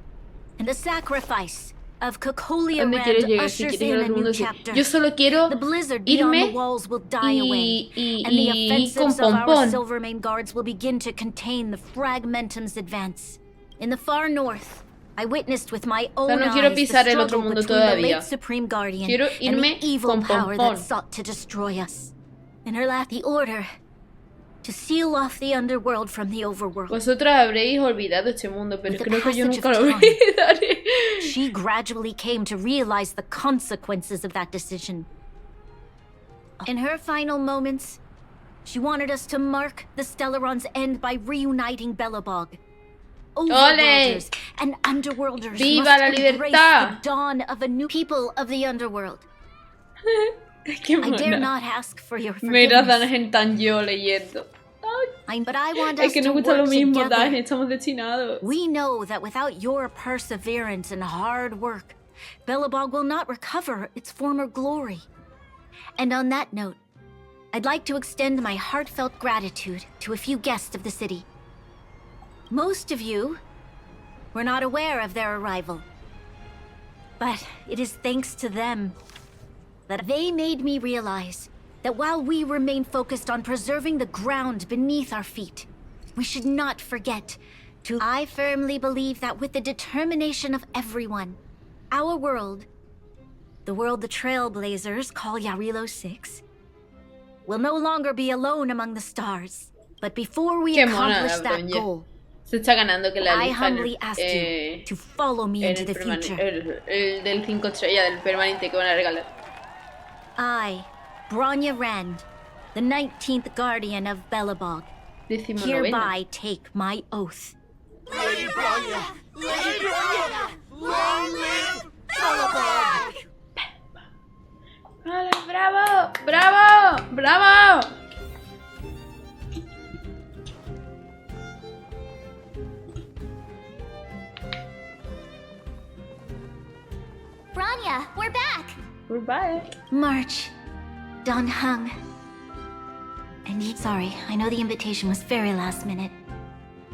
And the sacrifice of Cocolia Rand ushers in a new chapter. Yo solo quiero the blizzard beyond the walls will die away, and the offensives of our Silvermane guards will begin to contain the Fragmentum's advance. In the far north, I witnessed with my own eyes the struggle between the late Supreme Guardian and the evil power that sought to destroy us. In her last, the order to seal off the underworld from the overworld. Vosotras habréis olvidado este mundo, pero creo que yo nunca lo olvidaré. She gradually came to realize the consequences of that decision. In her final moments, she wanted us to mark the Stellaron's end by reuniting Belobog. Overworlders and Underworlders ¡Viva must la embrace libertad! the dawn of a new people of the Underworld. Qué I dare mona. not ask for your Mira, forgiveness. Dan tan yo leyendo. But I want Es us que to nos gusta lo work mismo, together. Dan, estamos destinados. We know that without your perseverance and hard work, Belobog will not recover its former glory. And on that note, I'd like to extend my heartfelt gratitude to a few guests of the city. Most of you were not aware of their arrival. But it is thanks to them that they made me realize that while we remain focused on preserving the ground beneath our feet, we should not forget to... I firmly believe that with the determination of everyone, our world, the world the Trailblazers call Yarilo 6, will no longer be alone among the stars. But before we accomplish that goal, Se está ganando que la I elijan humbly ask you to follow me into the future. El del 5 estrellas, del permanente que van a regalar. I, Bronya Rand, the 19th Guardian of Belobog, hereby take my oath. Lady Bronya! Lady Bronya! Long live Belobog! ¡Bravo! ¡Bravo! ¡Bravo! Bronya, we're back. We're back. March, Dan Heng. Sorry, I know the invitation was very last minute,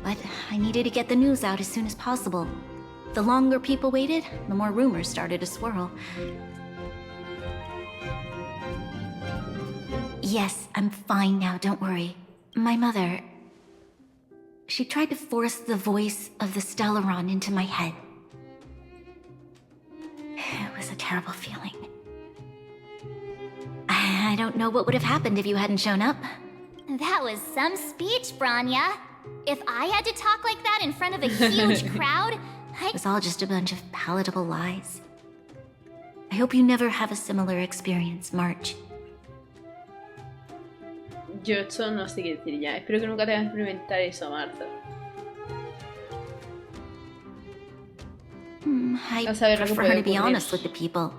but I needed to get the news out as soon as possible. The longer people waited, the more rumors started to swirl. Yes, I'm fine now, don't worry. My mother... She tried to force the voice of the Stellaron into my head. It was a terrible feeling. I don't know what would have happened if you hadn't shown up. That was some speech, Bronya. If I had to talk like that in front of a huge crowd, It was all just a bunch of palatable lies. I hope you never have a similar experience, March. Yo esto no sé qué decir ya. Espero que nunca tengas que experimentar eso, Martha. I prefer her to be honest with the people.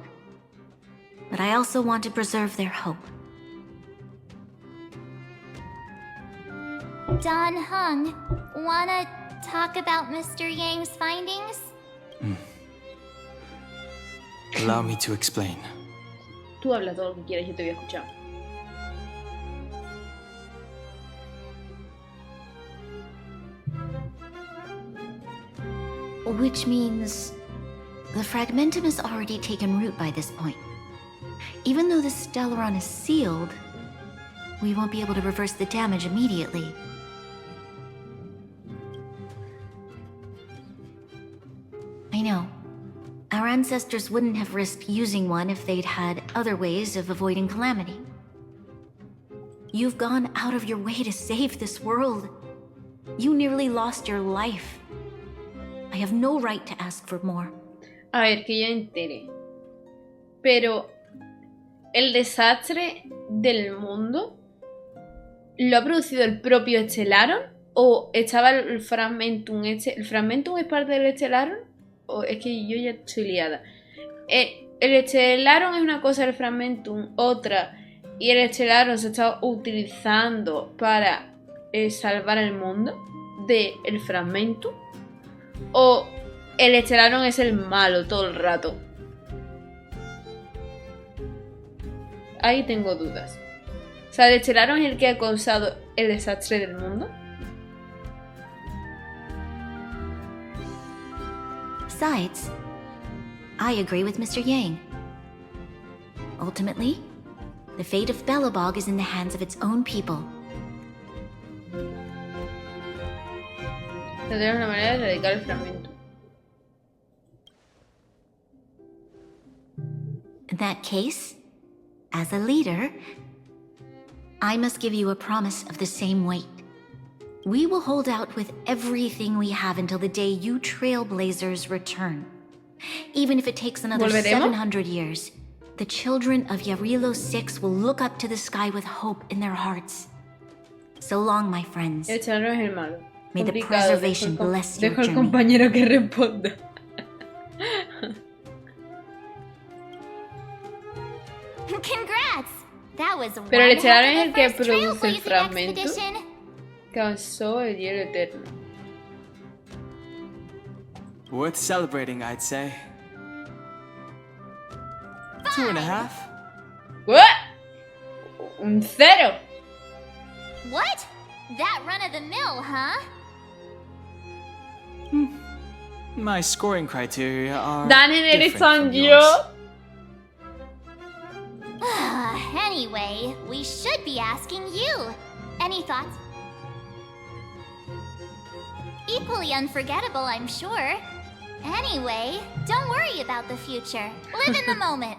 But I also want to preserve their hope. Dan Heng, wanna talk about Mr. Yang's findings? Allow me to explain. Tú habla todo lo que quieras, yo te voy a escuchar. Which means The fragmentum has already taken root by this point. Even though the Stellaron is sealed, we won't be able to reverse the damage immediately. I know. Our ancestors wouldn't have risked using one if they'd had other ways of avoiding calamity. You've gone out of your way to save this world. You nearly lost your life. I have no right to ask for more. A ver, que yo entere. Pero, ¿el desastre del mundo lo ha producido el propio Stellaron? ¿O estaba el Fragmentum? ¿El Fragmentum es parte del Stellaron? O es que yo ya estoy liada. El Stellaron es una cosa, el Fragmentum otra. Y el Stellaron se está utilizando para salvar el mundo del Fragmentum. O el Stellaron es el malo todo el rato. Ahí tengo dudas. O sea, ¿el Stellaron es el que ha causado el desastre del mundo? Besides, I agree with Mr. Yang. Ultimately, the fate of Belobog is in the hands of its own people. Tendremos una manera de erradicar el fragmento. In that case, as a leader, I must give you a promise of the same weight. We will hold out with everything we have until the day you Trailblazers return. Even if it takes another 700 years, the children of Yarilo 6 will look up to the sky with hope in their hearts. So long, my friends. El Stellaron es el malo. May the preservation bless your journey. Dejo al compañero que responda. Congrats! That was one. Pero el Stellaron es el que produce el fragmento. Causó el hielo eterno. Worth celebrating, I'd say. 2.5. What? Un 0. What? That run of the mill, huh? My scoring criteria are Dan different from yo. yours. Anyway, we should be asking you. Any thoughts? Equally unforgettable, I'm sure. Anyway, don't worry about the future. Live in the moment.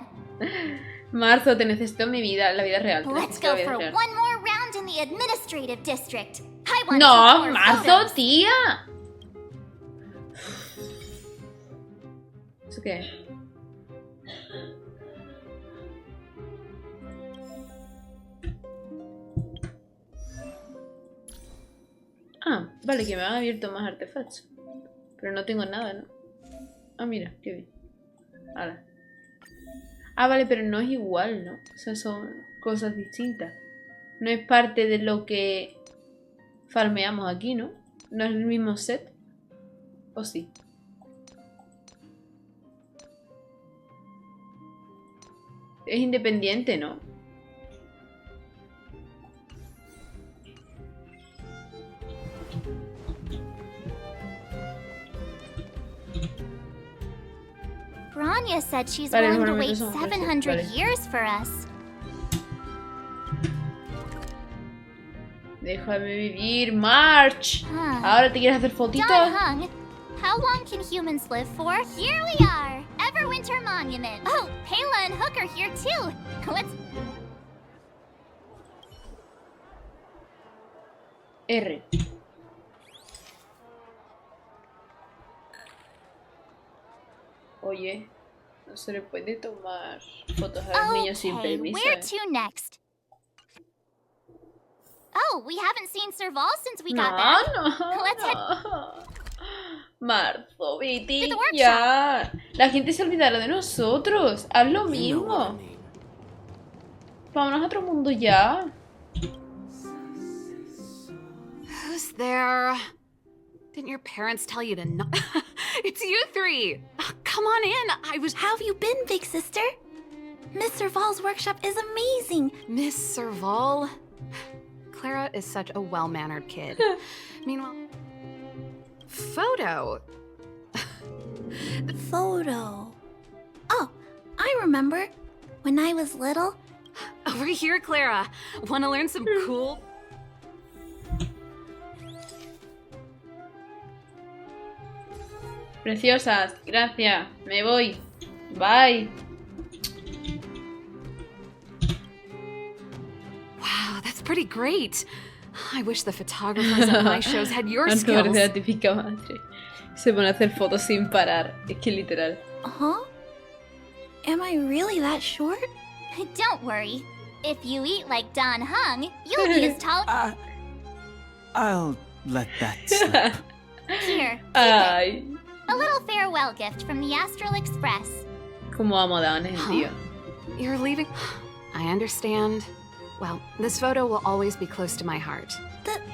Marzo, te necesito en mi vida, la vida real. Let's go for one more round in the administrative district. I want no, Marzo, tía. ¿Eso qué? Ah, vale, que me han abierto más artefactos. Pero no tengo nada, ¿no? Ah, mira, qué bien. Hala. Ah, vale, pero no es igual, ¿no? O sea, son cosas distintas. No es parte de lo que farmeamos aquí, ¿no? No es el mismo set. ¿O sí? Es independiente, ¿no? Bronya said she's willing to wait 700 years for us. Déjame vivir, March. Ahora te quieres hacer fotitos. Hung, how long can humans live for? Here we are, Everwinter Monument. Oh, Pela and Hook are here too. Let's. R. Oye, no se le puede tomar fotos a los niños sin permiso. Where to next? Oh, we haven't seen Serval since we got back. Let's head. Marzo, Viti, ya. La gente se olvidará de nosotros. Haz lo mismo. Vámonos a otro mundo ya. Who's there? Didn't your parents tell you to not? It's you three. Come on in. How have you been, big sister? Miss Serval's workshop is amazing. Miss Serval? Clara is such a well-mannered kid. Meanwhile, Photo. Photo. Oh, I remember. When I was little. Over here, Clara. Wanna learn some cool... Preciosas, gracias. Me voy. Bye. Wow, that's pretty great. I wish the photographers at my shows had your Anto skills. parece la típica madre. Se pone a hacer fotos sin parar. Es que literal. Huh? Am I really that short? Don't worry. If you eat like Don Hung, you'll be as tall. I'll let that slip. Here, Ay. a little farewell gift from the Astral Express. Como amo a Danes, tío. You're leaving? I understand. Well, this photo will always be close to my heart.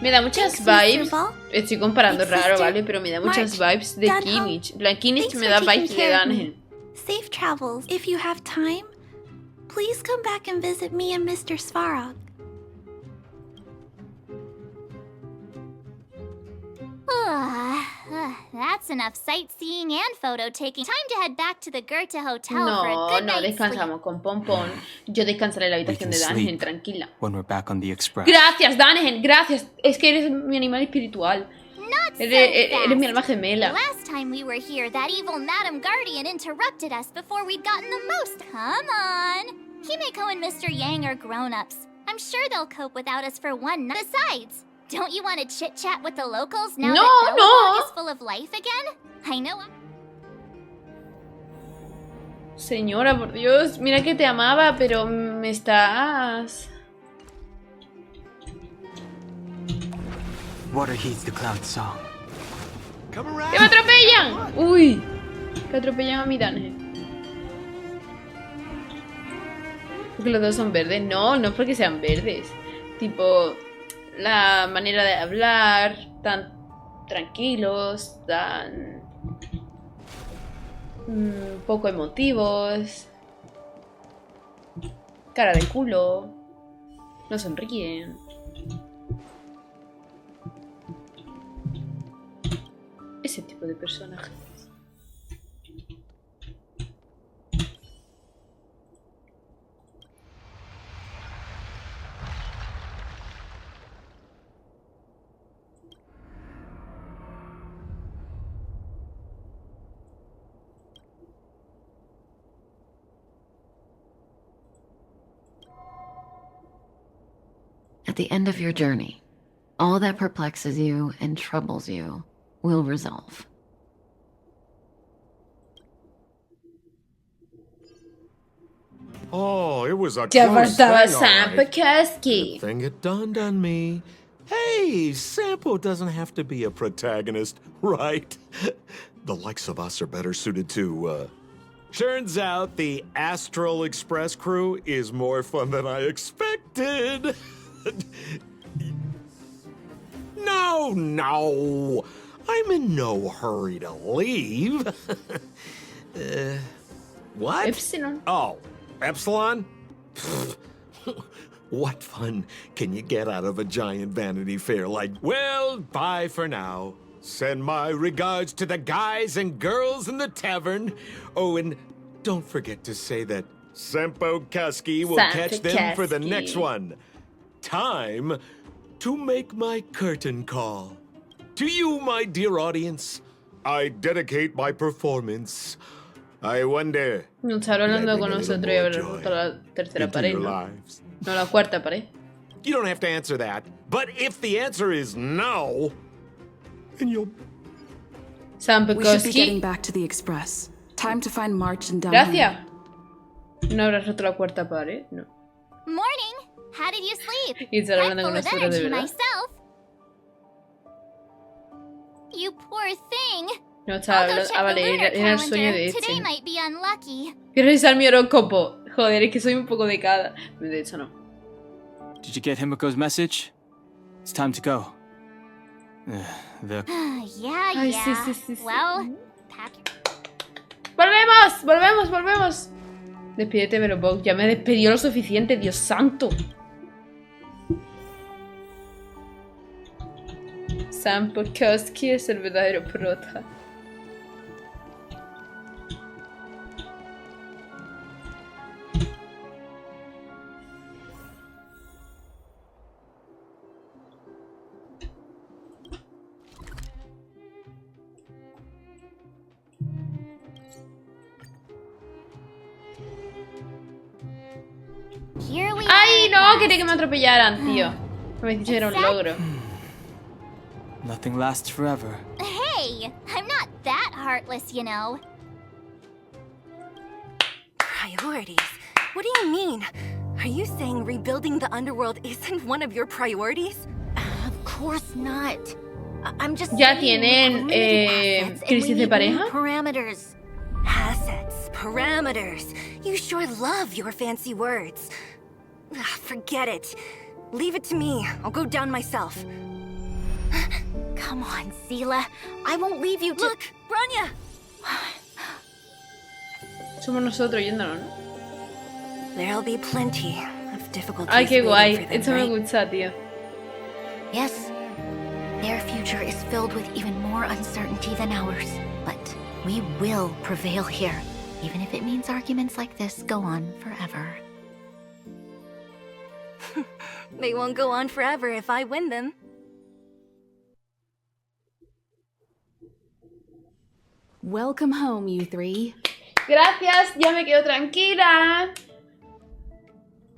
Me da muchas vibes. Estoy comparando raro, ¿vale? Pero me da muchas vibes de Kimmich. La Kimmich me da vibes de Ángel. Safe travels. If you have time, please come back and visit me and Mr. Svarog. That's enough sightseeing and photo taking. Time to head back to the Goethe Hotel for a good night's sleep. Descansamos con Pompón. Yo descansaré en la habitación de Danen, tranquila. When we're back on the express. Gracias, Danen, gracias. Es que eres mi animal espiritual. Eres mi alma gemela. Last time we were here, that evil Madam Guardian interrupted us before we'd gotten the most. Come on. Himeko and Mr. Yang are grown-ups. I'm sure they'll cope without us for one night. Besides, don't you want to chit-chat with the locals now that Belobog is full of life again? I know. Señora, por Dios, mira que te amaba, pero me estás... Water heeds the cloud song. ¡Que me atropellan! ¡Uy! Que atropellan a mi Danen. Porque los dos son verdes. No, no es porque sean verdes. Tipo, la manera de hablar, tan tranquilos, tan poco emotivos, cara de culo, no sonríen. Ese tipo de personajes. At the end of your journey, all that perplexes you and troubles you will resolve. Oh, it was a Ya close faltaba thing, all Sam right. Pekersky. Good thing it dawned on me. Hey, Sampo doesn't have to be a protagonist, right? The likes of us are better suited to, Turns out the Astral Express crew is more fun than I expected. No. I'm in no hurry to leave. What? Epsilon. Oh, Epsilon? What fun can you get out of a giant Vanity Fair like, well, bye for now. Send my regards to the guys and girls in the tavern. Oh, and don't forget to say that Sampo Kasky will catch them for the next one. Time to make my curtain call. To you, my dear audience, I dedicate my performance. I wonder. No está hablando con nosotros y haber roto la tercera pared, ¿no? No, la cuarta pared. You don't have to answer that. But if the answer is no, then you'll... Sam We should be getting Pekersky. back to the express. Time to find March and Dunham. Gracias. ¿No habrás roto la cuarta pared? No. Morning. How did you sleep? Y está I'm hablando full con of nosotros de energy verdad. myself. You poor thing. No, estaba I'll go hablando. check Ah, the vale, lunar era el sueño de calendar. Today este. might be unlucky. Quiero revisar mi horóscopo. Joder, es que soy un poco de cada. De hecho, no. Did you get Himiko's message? It's time to go. The yeah. Ay, sí, sí, sí, sí. Well, pack ¡Volvemos! Despídete, Belobog. Ya me despidió lo suficiente, Dios santo. Sam Pekersky es el verdadero prota. quería que me atropellaran, tío. Me dicho que era un logro. Nothing lasts forever. Hey, I'm not that heartless, you know. Priorities? What do you mean? Are you saying rebuilding the underworld isn't one of your priorities? Of course not. I'm just ¿Ya tienen crisis de pareja? Parameters. Assets, parameters. You sure love your fancy words. Forget it. Leave it to me. I'll go down myself. Come on, Seele. I won't leave you to... Look, Bronya! Somos nosotros yéndonos, ¿no? There'll be plenty of difficulties. Ay, qué guay. Them, Esto right? me gusta, tío. Yes. Their future is filled with even more uncertainty than ours. But we will prevail here, even if it means arguments like this go on forever. They won't go on forever if I win them. Welcome home, you three. Gracias, ya me quedo tranquila.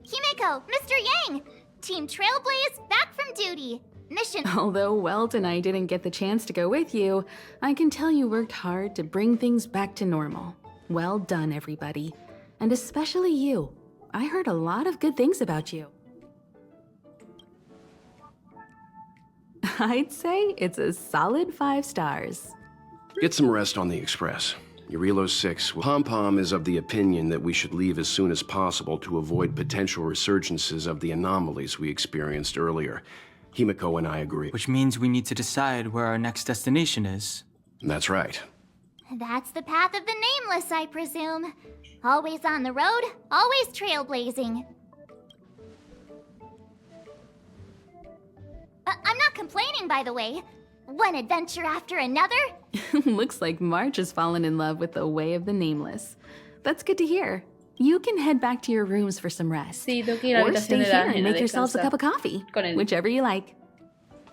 Himeko, Mr. Yang! Team Trailblaze back from duty. Mission. Although Welt and I didn't get the chance to go with you, I can tell you worked hard to bring things back to normal. Well done, everybody. And especially you. I heard a lot of good things about you. I'd say it's a solid 5 stars. Get some rest on the express. Eurilo 6. Pom-Pom is of the opinion that we should leave as soon as possible to avoid potential resurgences of the anomalies we experienced earlier. Himeko and I agree. Which means we need to decide where our next destination is. That's right. That's the path of the Nameless, I presume. Always on the road, always trailblazing. I'm not complaining, by the way. One adventure after another. Looks like March has fallen in love with the way of the Nameless. That's good to hear. You can head back to your rooms for some rest. Sí, tengo que ir a la or stay habitación de here Daniel and a make yourselves a descansar. cup of coffee. Con él. Whichever you like.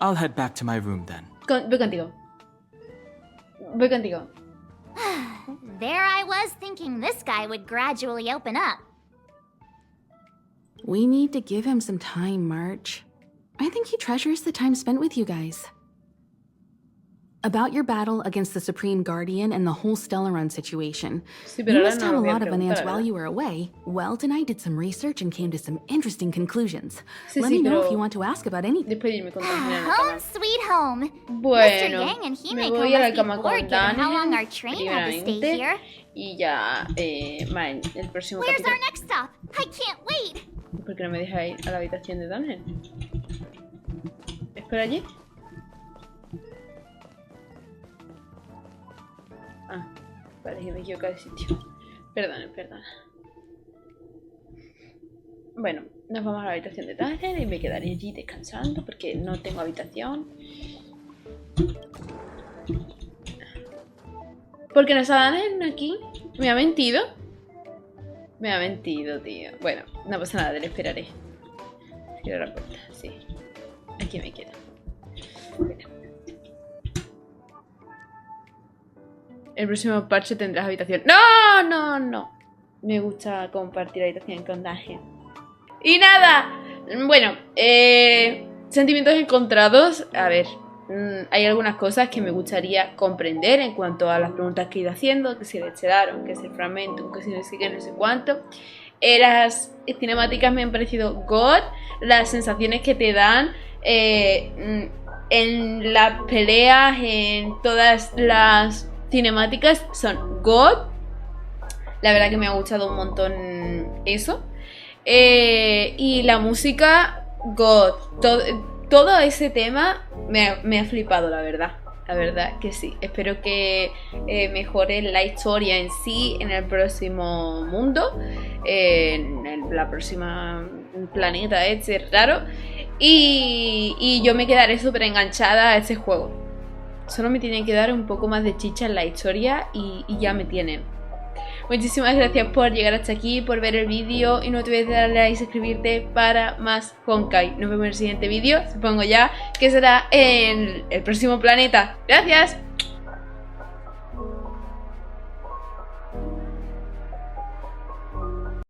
I'll head back to my room then. Voy contigo. Voy contigo. There I was thinking this guy would gradually open up. We need to give him some time, March. I think he treasures the time spent with you guys. About your battle against the Supreme Guardian and the whole Stellaron situation. Sí, You pero must ahora have no a lo voy a lot of preguntar, unanswered ¿verdad? while you were away. Welt and I did some research and came to some interesting conclusions. Sí, Let sí, me know pero if you want to ask about anything. Después de irme con Daniel en la Home cama. sweet home. Mr. Bueno, Yang and me Himeko voy a la must be cama con bored given how long our Daniel, train had to stay primeramente, here. y ya, el próximo Where's capítulo. our next stop? I can't wait. ¿Por qué no me deja ir a la habitación de Daniel? ¿Espera allí? Ah, vale, que me equivoco de sitio. Perdón. Bueno, nos vamos a la habitación de Daniel y me quedaré allí descansando porque no tengo habitación. ¿Por qué no está Daniel aquí? ¿Me ha mentido? Me ha mentido, tío. Bueno, no pasa nada, le esperaré. Cierro la puerta, sí. Aquí me quedo. Bueno. El próximo parche tendrás habitación. ¡No! Me gusta compartir habitación con Daniel. Y nada. Bueno, sentimientos encontrados. A ver, hay algunas cosas que me gustaría comprender en cuanto a las preguntas que he ido haciendo. Que si el Estellaron, que si el fragmento, que si no sé qué, no sé cuánto. Las cinemáticas me han parecido God. Las sensaciones que te dan en las peleas, en todas las cinemáticas son God. La verdad que me ha gustado un montón eso. Y la música God. Todo ese tema me ha flipado, la verdad. La verdad que sí. Espero que mejore la historia en sí en el próximo mundo. En la próxima planeta este raro. Y yo me quedaré súper enganchada a ese juego. Solo me tienen que dar un poco más de chicha en la historia y ya me tienen. Muchísimas gracias por llegar hasta aquí, por ver el vídeo. Y no te olvides de darle a like y suscribirte para más Honkai. Nos vemos en el siguiente vídeo, supongo ya que será en el próximo planeta. ¡Gracias!